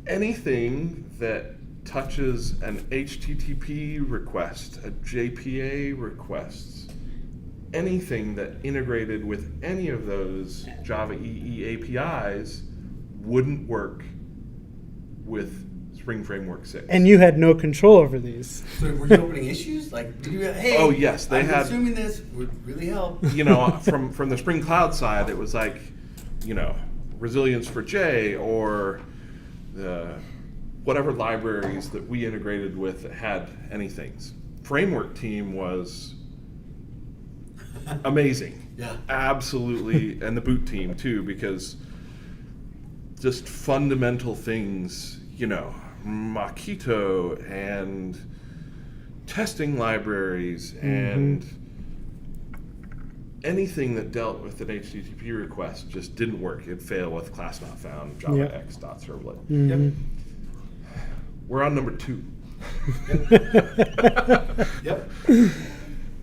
[SPEAKER 1] Anything that touches an HTTP request, a JPA request, anything that integrated with any of those Java EE APIs wouldn't work with Spring Framework 6.
[SPEAKER 2] And you had no control over these.
[SPEAKER 3] So were you opening issues? Like, did you? Hey.
[SPEAKER 1] Oh, yes, they
[SPEAKER 3] I'm
[SPEAKER 1] had-
[SPEAKER 3] consuming this would really help.
[SPEAKER 1] From the Spring Cloud side, it was like, Resilience for J or the whatever libraries that we integrated with that had anything. Framework team was amazing.
[SPEAKER 3] Yeah.
[SPEAKER 1] Absolutely. And the boot team too, because just fundamental things, Makito and testing libraries and anything that dealt with an HTTP request just didn't work. It'd fail with class not found, javax.servlet.
[SPEAKER 2] Mhm.
[SPEAKER 1] We're on number 2.
[SPEAKER 3] Yep.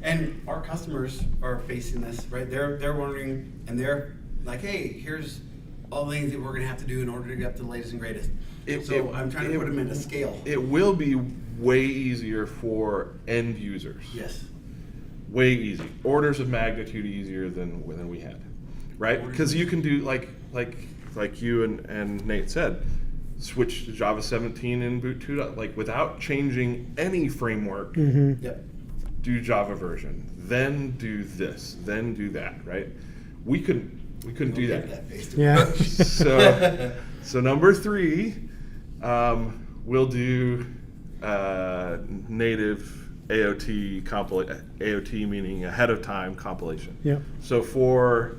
[SPEAKER 3] And our customers are facing this, right? They're wondering, and they're like, hey, here's all the things that we're going to have to do in order to get up to the latest and greatest. I'm trying to put them into scale.
[SPEAKER 1] It will be way easier for end users.
[SPEAKER 3] Yes.
[SPEAKER 1] Way easy. Orders of magnitude easier than we had, right? Because you can do like you and Nate said, switch to Java 17 and boot 2, like without changing any framework.
[SPEAKER 3] Yep.
[SPEAKER 1] Do Java version, then do this, then do that, right? We couldn't do that.
[SPEAKER 2] Yeah.
[SPEAKER 1] So number 3, we'll do native AOT AOT meaning ahead of time compilation.
[SPEAKER 2] Yep.
[SPEAKER 1] So for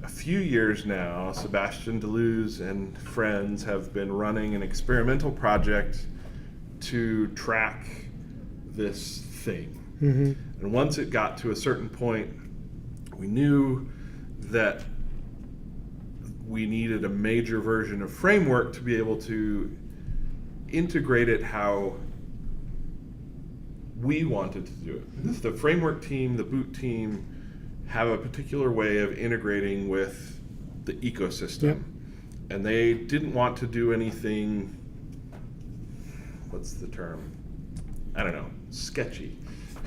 [SPEAKER 1] a few years now, Sebastian Deleuze and friends have been running an experimental project to track this thing. And once it got to a certain point, we knew that we needed a major version of framework to be able to integrate it how we wanted to do it. The framework team, the boot team, have a particular way of integrating with the ecosystem.
[SPEAKER 2] Yep.
[SPEAKER 1] And they didn't want to do anything, what's the term? I don't know, sketchy.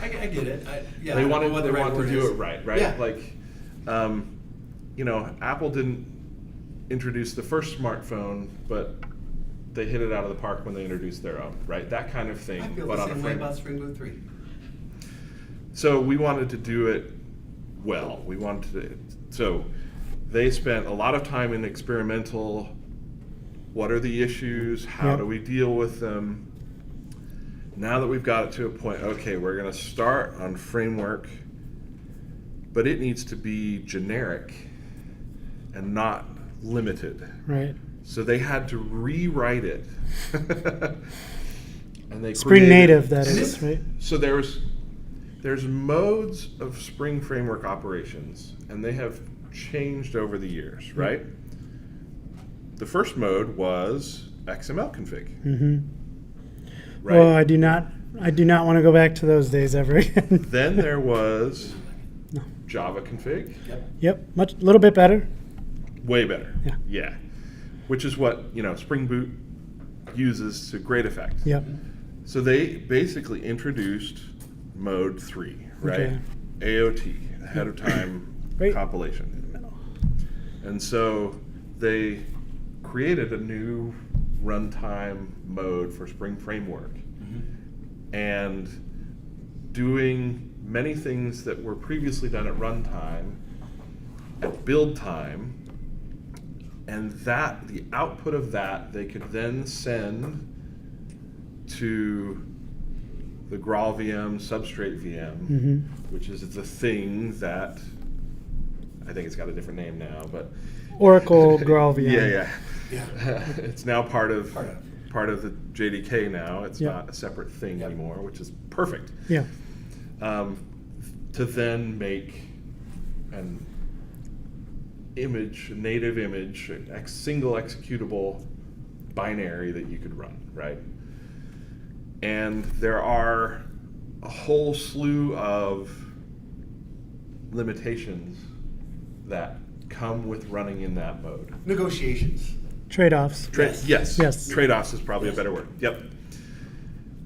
[SPEAKER 3] I get it.
[SPEAKER 1] They wanted
[SPEAKER 3] what the right
[SPEAKER 1] to
[SPEAKER 3] word
[SPEAKER 1] do
[SPEAKER 3] is.
[SPEAKER 1] it right?
[SPEAKER 3] Yeah.
[SPEAKER 1] Like, Apple didn't introduce the first smartphone, but they hit it out of the park when they introduced their own, right? That kind of thing.
[SPEAKER 3] I feel
[SPEAKER 1] but
[SPEAKER 3] the
[SPEAKER 1] on a
[SPEAKER 3] same way
[SPEAKER 1] framework.
[SPEAKER 3] about Spring Boot 3.
[SPEAKER 1] So we wanted to do it well. So they spent a lot of time in experimental. What are the issues? How
[SPEAKER 2] Yep.
[SPEAKER 1] do we deal with them? Now that we've got it to a point, okay, we're going to start on framework, but it needs to be generic and not limited.
[SPEAKER 2] Right.
[SPEAKER 1] So they had to rewrite it. And they
[SPEAKER 2] Spring
[SPEAKER 1] created-
[SPEAKER 2] native, that is, right?
[SPEAKER 1] So there's modes of Spring Framework operations, and they have changed over the years, right? The first mode was XML config. Right?
[SPEAKER 2] Well, I do not want to go back to those days ever again.
[SPEAKER 1] Then there was
[SPEAKER 2] No.
[SPEAKER 1] Java config.
[SPEAKER 2] Yep, a little bit better.
[SPEAKER 1] Way better.
[SPEAKER 2] Yeah.
[SPEAKER 1] Which is what, Spring Boot uses to great effect.
[SPEAKER 2] Yep.
[SPEAKER 1] So they basically introduced mode 3, right?
[SPEAKER 2] Okay.
[SPEAKER 1] AOT, ahead of time
[SPEAKER 2] Right.
[SPEAKER 1] compilation. And so they created a new runtime mode for Spring Framework. And doing many things that were previously done at runtime, at build time, and that the output of that they could then send to the Graal VM substrate VM, which is the thing that I think it's got a different name now, but
[SPEAKER 2] Oracle Graal VM.
[SPEAKER 1] Yeah. It's now part of the JDK now. It's not a separate thing anymore, which is perfect.
[SPEAKER 2] Yeah.
[SPEAKER 1] To then make an image, a native image, a single executable binary that you could run, right? And there are a whole slew of limitations that come with running in that mode.
[SPEAKER 3] Negotiations.
[SPEAKER 2] Trade-offs.
[SPEAKER 1] Yes.
[SPEAKER 2] Yes.
[SPEAKER 1] Trade-offs is probably a better word. Yep.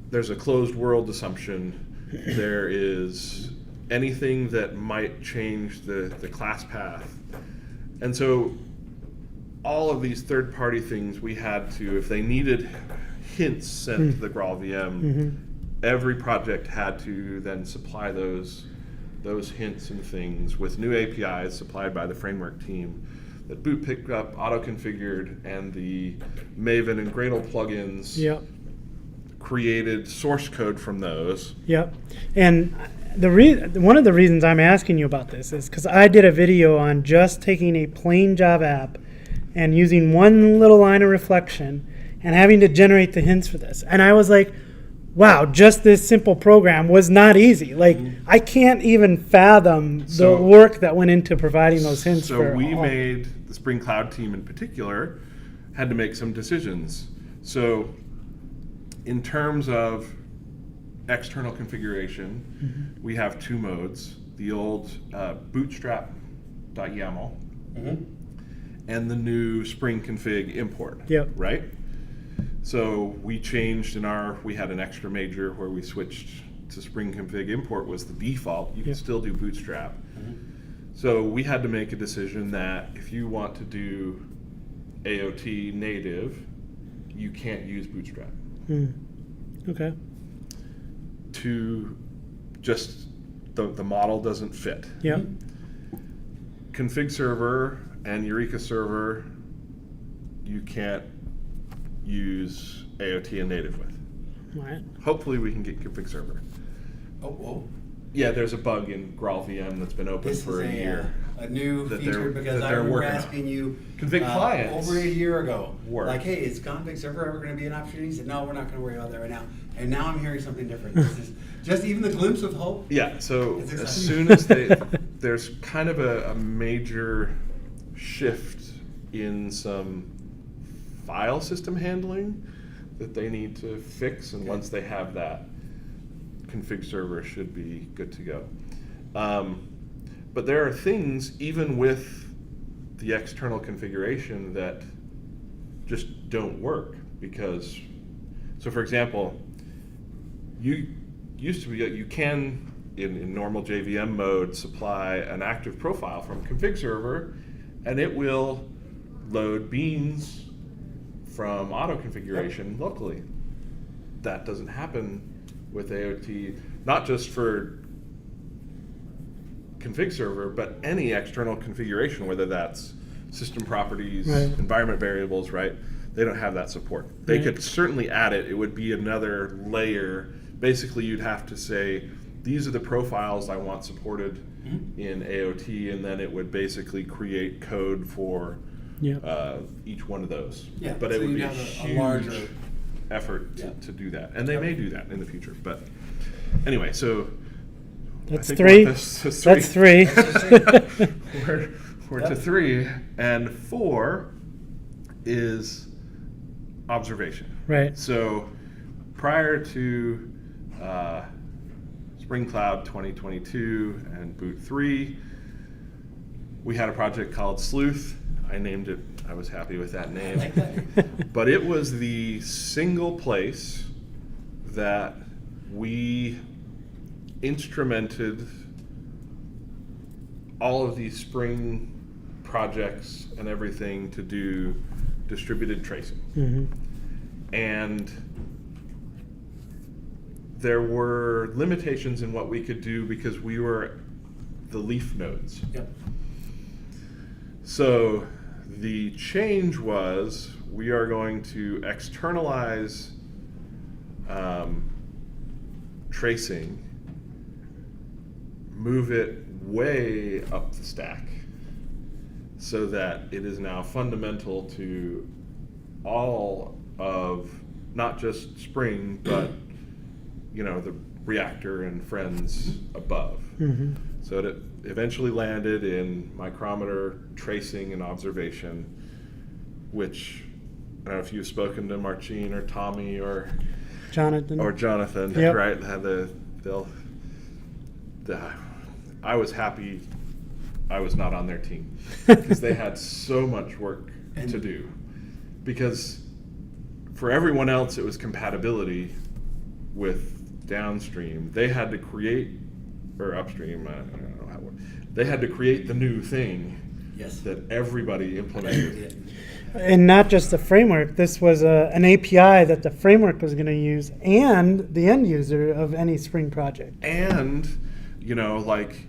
[SPEAKER 1] There's a closed world assumption. There is anything that might change the class path. And so all of these third-party things we had to, if they needed hints sent to the Graal VM, every project had to then supply those hints and things with new APIs supplied by the framework team that Boot picked up, auto-configured, and the Maven and Gradle plugins created source code from those.
[SPEAKER 2] Yep. And one of the reasons I'm asking you about this is because I did a video on just taking a plain Java app and using one little line of reflection and having to generate the hints for this. And I was like, wow, just this simple program was not easy. Like, I can't even fathom the work that went into providing those hints.
[SPEAKER 1] So we made, the Spring Cloud team in particular, had to make some decisions. So in terms of external configuration, we have two modes, the old bootstrap.yaml and the new Spring config import, right? So we changed we had an extra major where we switched to Spring config import was the default. You can still do Bootstrap. So we had to make a decision that if you want to do AOT native, you can't use Bootstrap.
[SPEAKER 2] Okay.
[SPEAKER 1] To just, the model doesn't fit.
[SPEAKER 2] Yeah.
[SPEAKER 1] Config server and Eureka server, you can't use AOT and native with.
[SPEAKER 2] Right.
[SPEAKER 1] Hopefully we can get config server.
[SPEAKER 3] Oh.
[SPEAKER 1] Yeah, there's a bug in Graal VM that's been open for a year.
[SPEAKER 3] A new
[SPEAKER 1] that
[SPEAKER 3] feature
[SPEAKER 1] they're-
[SPEAKER 3] because
[SPEAKER 1] that
[SPEAKER 3] I
[SPEAKER 1] they're
[SPEAKER 3] remember
[SPEAKER 1] working on.
[SPEAKER 3] asking you
[SPEAKER 1] Config clients
[SPEAKER 3] over a year ago,
[SPEAKER 1] work.
[SPEAKER 3] like, hey, is config server ever going to be an option? He said, no, we're not going to worry about that right now. And now I'm hearing something different. This is just even the glimpse of hope.
[SPEAKER 1] Yeah, so
[SPEAKER 3] It's
[SPEAKER 1] as
[SPEAKER 3] exciting.
[SPEAKER 1] soon as there's kind of a major shift in some file system handling that they need to fix, and once they have that, config server should be good to go. But there are things, even with the external configuration, that just don't work because, so for example, you can, in normal JVM mode, supply an active profile from config server, and it will load beans from auto configuration locally. That doesn't happen with AOT, not just for config server, but any external configuration, whether that's system properties, environment variables, right? They don't have that support. They could certainly add it. It would be another layer. Basically, you'd have to say, these are the profiles I want supported in AOT, and then it would basically create code for each one of those.
[SPEAKER 3] Yeah,
[SPEAKER 1] but
[SPEAKER 3] so
[SPEAKER 1] it would
[SPEAKER 3] you'd
[SPEAKER 1] be a
[SPEAKER 3] have a
[SPEAKER 1] huge
[SPEAKER 3] larger
[SPEAKER 1] effort to do that. And they may do that in the future. But anyway, so
[SPEAKER 2] That's
[SPEAKER 1] I think
[SPEAKER 2] three.
[SPEAKER 1] That's
[SPEAKER 2] three.
[SPEAKER 1] we're to 3, and 4 is observation.
[SPEAKER 2] Right.
[SPEAKER 1] So prior to Spring Cloud 2022 and Boot 3, we had a project called Sleuth. I named it. I was happy with that name.
[SPEAKER 3] I like that.
[SPEAKER 1] But it was the single place that we instrumented all of these Spring projects and everything to do distributed tracing. And there were limitations in what we could do because we were the leaf nodes.
[SPEAKER 3] Yep.
[SPEAKER 1] So the change was we are going to externalize tracing, move it way up the stack so that it is now fundamental to all of not just Spring, but the reactor and friends above. So it eventually landed in micrometer tracing and observation, which I don't know if you've spoken to Marcin or Tommy or
[SPEAKER 2] Jonathan.
[SPEAKER 1] Yep. Right? I was happy I was not on their team because they had so much work to do. Because for everyone else, it was compatibility with downstream. They had to create, or upstream, I don't know how. They had to create the new thing that everybody implemented.
[SPEAKER 2] And not just the framework. This was an API that the framework was going to use and the end user of any Spring project.
[SPEAKER 1] And, like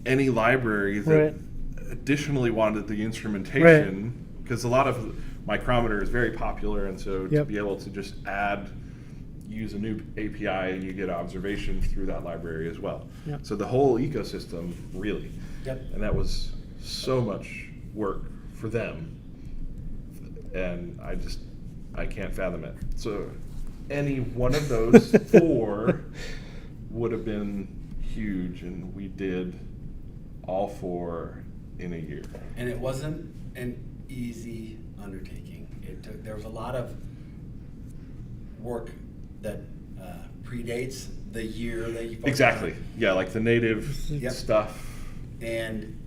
[SPEAKER 1] any library that additionally wanted the instrumentation, because a lot of micrometer is very popular, and so to be able to just use a new API and you get observation through that library as well. So the whole ecosystem really. And that was so much work for them. And I can't fathom it. So any one of those four would have been huge, and we did all four in a year.
[SPEAKER 3] And it wasn't an easy undertaking. There was a lot of work that predates the year that you
[SPEAKER 1] Exactly. Yeah, like the native stuff.
[SPEAKER 3] And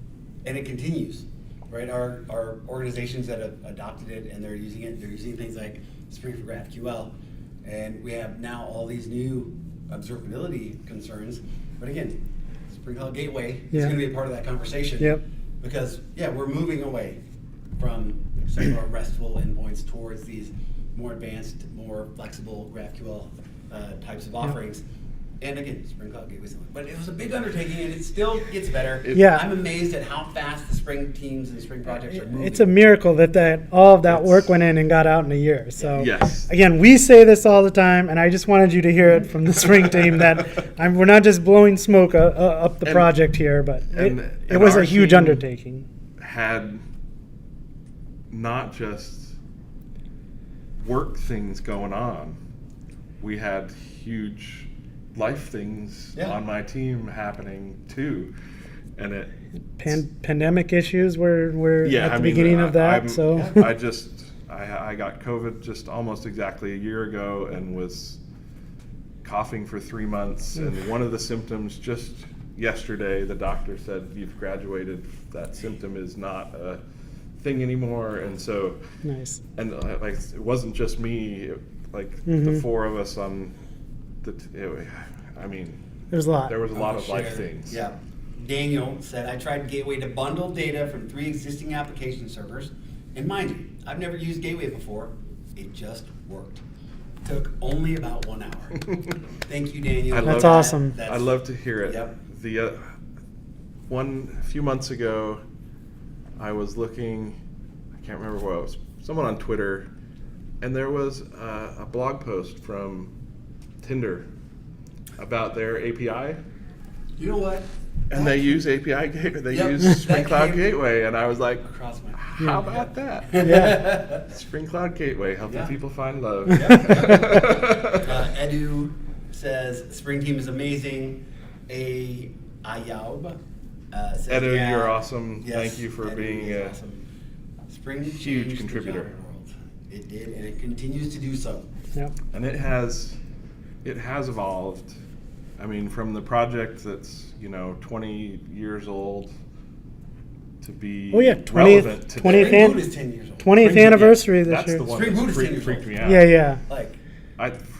[SPEAKER 3] it continues. Right, our organizations that have adopted it and they're using things like Spring for GraphQL, and we have now all these new observability concerns. But again, Spring Cloud Gateway is going to be a part of that conversation. Because we're moving away from some of our RESTful endpoints towards these more advanced, more flexible GraphQL types of offerings. And again, Spring Cloud Gateway, but it was a big undertaking, and it still gets better. I'm amazed at how fast the Spring teams and Spring projects are moving.
[SPEAKER 2] It's a miracle that all of that work went in and got out in a year. So
[SPEAKER 1] yes.
[SPEAKER 2] Again, we say this all the time, and I just wanted you to hear it from the Spring team that we're not just blowing smoke up the project here, but it was a huge undertaking.
[SPEAKER 1] Had not just work things going on, we had huge life things on my team happening too, and
[SPEAKER 2] pandemic issues were at the beginning of that.
[SPEAKER 1] I got COVID just almost exactly a year ago and was coughing for 3 months, and one of the symptoms just yesterday the doctor said you've graduated, that symptom is not a thing anymore. And so
[SPEAKER 2] nice.
[SPEAKER 1] And like it wasn't just me, the four of us on there was a lot of life things.
[SPEAKER 3] Yeah. Daniel said, I tried Gateway to bundle data from 3 existing application servers. And mind you, I've never used Gateway before. It just worked. Took only about 1 hour. Thank you, Daniel.
[SPEAKER 2] That's awesome.
[SPEAKER 1] I love to hear it.
[SPEAKER 3] Yep.
[SPEAKER 1] A few months ago, I was looking, I can't remember what it was, someone on Twitter, and there was a blog post from Tinder about their API.
[SPEAKER 3] You know what?
[SPEAKER 1] And they use API Gateway. They use Spring Cloud Gateway, and I was like, how about that?
[SPEAKER 2] Yeah.
[SPEAKER 1] Spring Cloud Gateway, helping people find love.
[SPEAKER 3] Edu says, Spring team is amazing. Ayaub says,
[SPEAKER 1] Edu, you're awesome.
[SPEAKER 3] Yes,
[SPEAKER 1] Thank you for
[SPEAKER 3] Edu
[SPEAKER 1] being a
[SPEAKER 3] awesome. Spring
[SPEAKER 1] huge contributor.
[SPEAKER 3] The Java world. It did, and it continues to do so.
[SPEAKER 2] Yep.
[SPEAKER 1] And it has evolved. I mean, from the project that's 20 years old to be relevant today.
[SPEAKER 3] 20th is 10 years old.
[SPEAKER 2] 20th anniversary this
[SPEAKER 1] That's
[SPEAKER 2] year.
[SPEAKER 1] the one
[SPEAKER 3] Spring Boot
[SPEAKER 1] that
[SPEAKER 3] is 10 years
[SPEAKER 1] freaked
[SPEAKER 3] old.
[SPEAKER 1] me out.
[SPEAKER 2] Yeah.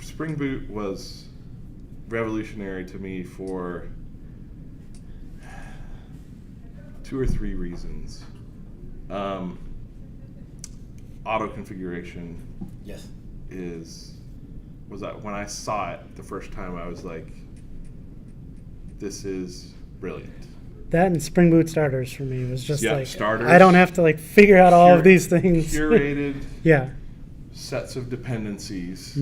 [SPEAKER 1] Spring Boot was revolutionary to me for 2 or 3 reasons. Auto configuration
[SPEAKER 3] Yes.
[SPEAKER 1] was that when I saw it the first time, I was like, this is brilliant.
[SPEAKER 2] That and Spring Boot starters for me was just like,
[SPEAKER 1] starters,
[SPEAKER 2] I don't have to like figure out all of these things.
[SPEAKER 1] Curated
[SPEAKER 2] Yeah.
[SPEAKER 1] sets of dependencies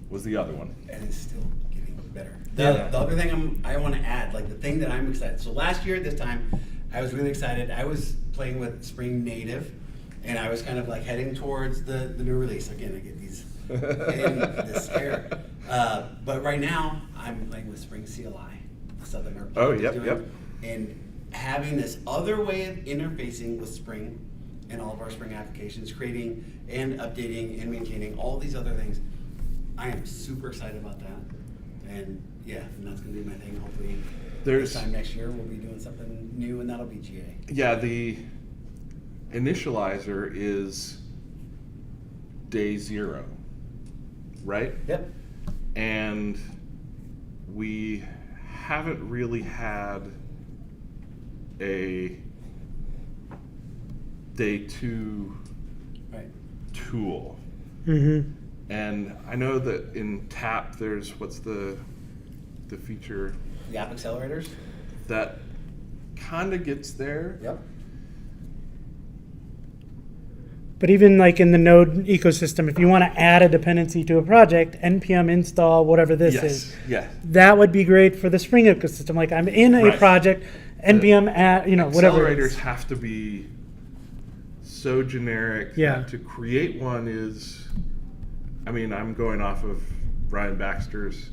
[SPEAKER 1] was the other one.
[SPEAKER 3] And it's still getting better.
[SPEAKER 2] Yeah.
[SPEAKER 3] The other thing I want to add, like the thing that I'm excited. So last year at this time, I was really excited. I was playing with Spring Native, and I was kind of like heading towards the new release. Again, I get these getting this hair. But right now, I'm playing with Spring CLI, the stuff that our
[SPEAKER 1] Oh,
[SPEAKER 3] is
[SPEAKER 1] yep,
[SPEAKER 3] doing,
[SPEAKER 1] yep.
[SPEAKER 3] and having this other way of interfacing with Spring and all of our Spring applications, creating and updating and maintaining all these other things. I am super excited about that, and yeah, and that's going to be my thing. Hopefully, this time next year we'll be doing something new, and that'll be GA.
[SPEAKER 1] Yeah, the initializer is day 0, right?
[SPEAKER 3] Yep.
[SPEAKER 1] And we haven't really had a day 2
[SPEAKER 3] Right.
[SPEAKER 1] tool.
[SPEAKER 2] Mm-hmm.
[SPEAKER 1] And I know that in TAP there's what's the feature
[SPEAKER 3] The app accelerators.
[SPEAKER 1] that kind of gets there.
[SPEAKER 3] Yep.
[SPEAKER 2] But even like in the Node ecosystem, if you want to add a dependency to a project, npm install whatever this is,
[SPEAKER 1] Yeah.
[SPEAKER 2] that would be great for the Spring ecosystem. Like I'm in a
[SPEAKER 1] Right.
[SPEAKER 2] project, npm add, whatever it
[SPEAKER 1] Accelerators
[SPEAKER 2] is.
[SPEAKER 1] have to be so generic
[SPEAKER 2] Yeah.
[SPEAKER 1] that to create one is, I mean, I'm going off of Brian Baxter's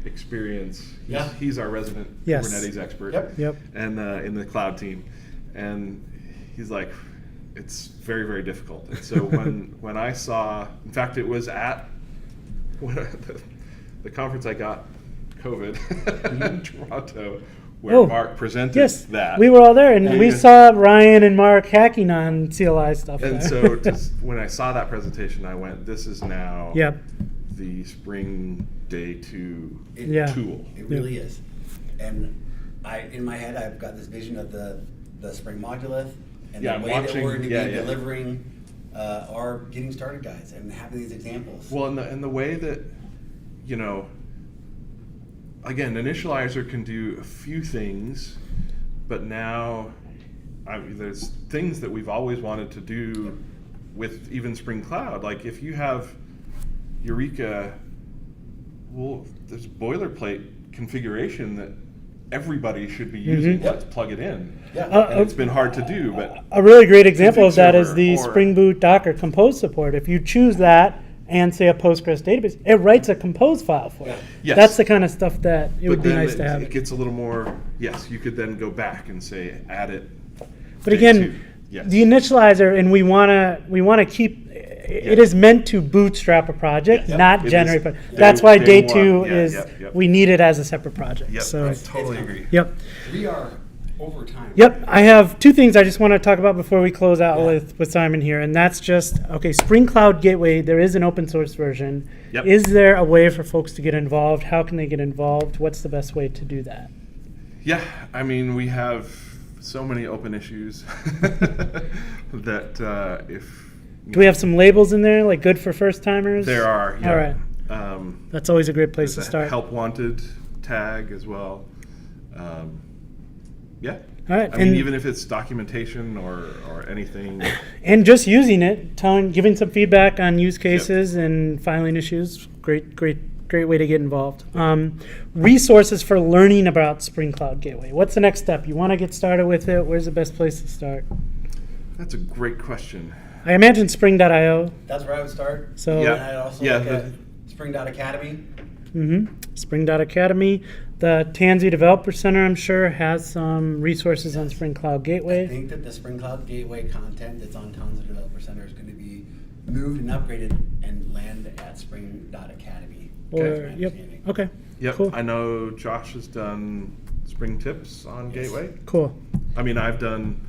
[SPEAKER 1] experience.
[SPEAKER 3] Yeah.
[SPEAKER 1] He's our resident
[SPEAKER 2] Yes.
[SPEAKER 1] Kubernetes expert.
[SPEAKER 2] Yep.
[SPEAKER 1] And in the cloud team. And he's like, it's very, very difficult. And so when I saw, in fact, it was at the conference I got COVID in Toronto, where
[SPEAKER 2] Oh,
[SPEAKER 1] Mark presented
[SPEAKER 2] Yes,
[SPEAKER 1] that.
[SPEAKER 2] we were all there, and we
[SPEAKER 1] Yeah.
[SPEAKER 2] saw Ryan and Mark hacking on CLI stuff.
[SPEAKER 1] And
[SPEAKER 2] there.
[SPEAKER 1] so when I saw that presentation, I went, this is now
[SPEAKER 2] Yep.
[SPEAKER 1] the Spring Day 2
[SPEAKER 2] Yeah.
[SPEAKER 1] tool.
[SPEAKER 3] It really is. And in my head, I've got this vision of the Spring Modulith and
[SPEAKER 1] Yeah,
[SPEAKER 3] the
[SPEAKER 1] I'm
[SPEAKER 3] way that
[SPEAKER 1] watching-
[SPEAKER 3] we're going to
[SPEAKER 1] yeah,
[SPEAKER 3] be
[SPEAKER 1] yeah.
[SPEAKER 3] delivering our getting started guides and having these examples.
[SPEAKER 1] Well, and the way that, again, Initializer can do a few things, but now there's things that we've always wanted to do with even Spring Cloud. Like if you have Eureka, well, there's boilerplate configuration that everybody should be using.
[SPEAKER 3] Yep.
[SPEAKER 1] Let's plug it in.
[SPEAKER 3] Yeah.
[SPEAKER 1] And it's been hard to do, but
[SPEAKER 2] A really great example
[SPEAKER 1] config
[SPEAKER 2] of that is
[SPEAKER 1] server
[SPEAKER 2] the
[SPEAKER 1] or-
[SPEAKER 2] Spring Boot Docker Compose support. If you choose that and say a Postgres database, it writes a Compose file for you.
[SPEAKER 1] Yes.
[SPEAKER 2] That's the kind of stuff that it
[SPEAKER 1] but
[SPEAKER 2] would be
[SPEAKER 1] then
[SPEAKER 2] nice to have.
[SPEAKER 1] it gets a little more. Yes, you could then go back and say add it.
[SPEAKER 2] But
[SPEAKER 1] day
[SPEAKER 2] again,
[SPEAKER 1] 2. Yes.
[SPEAKER 2] the initializer, and we wanna keep. It is meant to bootstrap a project,
[SPEAKER 1] Yep.
[SPEAKER 2] not
[SPEAKER 1] It
[SPEAKER 2] generate.
[SPEAKER 1] is
[SPEAKER 2] That's why
[SPEAKER 1] day
[SPEAKER 2] day 2
[SPEAKER 1] one. Yeah,
[SPEAKER 2] is
[SPEAKER 1] yep.
[SPEAKER 2] we need it as a separate project.
[SPEAKER 1] Yep,
[SPEAKER 2] So
[SPEAKER 1] I totally agree.
[SPEAKER 2] yep.
[SPEAKER 3] We are over time.
[SPEAKER 2] Yep, I have 2 things I just want to talk about before we close out
[SPEAKER 3] Yeah.
[SPEAKER 2] with Simon here, and that's just, okay, Spring Cloud Gateway, there is an open source version.
[SPEAKER 1] Yep.
[SPEAKER 2] Is there a way for folks to get involved? How can they get involved? What's the best way to do that?
[SPEAKER 1] Yeah, I mean, we have so many open issues that if
[SPEAKER 2] Do we have some labels in there, like good for first timers?
[SPEAKER 1] there are, yeah.
[SPEAKER 2] All right, that's always a great place to
[SPEAKER 1] there's a
[SPEAKER 2] start.
[SPEAKER 1] help wanted tag as well. Yeah.
[SPEAKER 2] All right,
[SPEAKER 1] I mean,
[SPEAKER 2] and-
[SPEAKER 1] even if it's documentation or anything.
[SPEAKER 2] And just using it, giving some feedback on use cases and filing issues, great way to get involved. Resources for learning about Spring Cloud Gateway. What's the next step? You want to get started with it? Where's the best place to start?
[SPEAKER 1] That's a great question.
[SPEAKER 2] I imagine Spring.io.
[SPEAKER 3] That's where I would start.
[SPEAKER 2] So
[SPEAKER 1] Yeah.
[SPEAKER 3] And I'd also
[SPEAKER 1] Yeah,
[SPEAKER 3] look
[SPEAKER 1] the-
[SPEAKER 3] at Spring.academy.
[SPEAKER 2] Spring.academy. The Tansy Developer Center, I'm sure, has some resources on Spring Cloud
[SPEAKER 3] I
[SPEAKER 2] Gateway.
[SPEAKER 3] think that the Spring Cloud Gateway content that's on Tons of Developer Center is going to be moved and upgraded and land at Spring.academy.
[SPEAKER 2] Or,
[SPEAKER 3] That's my
[SPEAKER 2] yep,
[SPEAKER 3] understanding.
[SPEAKER 2] okay,
[SPEAKER 1] Yep.
[SPEAKER 2] Cool.
[SPEAKER 1] I know Josh has done Spring Tips on
[SPEAKER 3] Yes.
[SPEAKER 1] Gateway.
[SPEAKER 2] cool.
[SPEAKER 1] I mean, I don't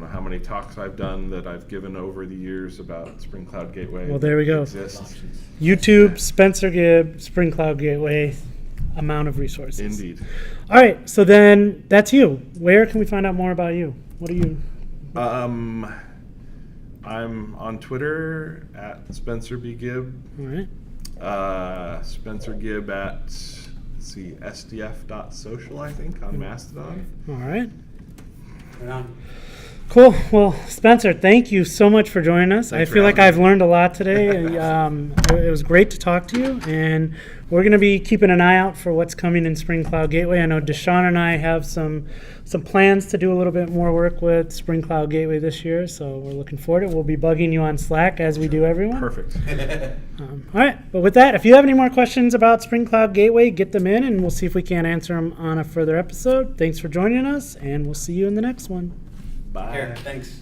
[SPEAKER 1] know how many talks I've done that I've given over the years about Spring Cloud Gateway.
[SPEAKER 2] Well, there we go.
[SPEAKER 1] Exists.
[SPEAKER 3] Options.
[SPEAKER 2] YouTube, Spencer Gibb, Spring Cloud Gateway. amount of resources.
[SPEAKER 1] Indeed.
[SPEAKER 2] All right, so then that's you. Where can we find out more about you? What are you?
[SPEAKER 1] I'm on Twitter at Spencer B. Gibb.
[SPEAKER 2] All right.
[SPEAKER 1] Spencer Gibb at sdf.social, I think, on Mastodon.
[SPEAKER 2] All right.
[SPEAKER 3] Right on.
[SPEAKER 2] Cool. Well, Spencer, thank you so much for joining us.
[SPEAKER 1] Thanks
[SPEAKER 2] I
[SPEAKER 1] for
[SPEAKER 2] feel like
[SPEAKER 1] having
[SPEAKER 2] I've learned a lot today. It was great to talk to you, and we're going to be keeping an eye out for what's coming in Spring Cloud Gateway. I know DaShaun and I have some plans to do a little bit more work with Spring Cloud Gateway this year, so we're looking forward to it. We'll be bugging you on Slack as we do everyone.
[SPEAKER 1] Perfect.
[SPEAKER 2] All right. But with that, if you have any more questions about Spring Cloud Gateway, get them in, and we'll see if we can answer them on a further episode. Thanks for joining us, and we'll see you in the next one.
[SPEAKER 1] Bye.
[SPEAKER 3] Here, thanks.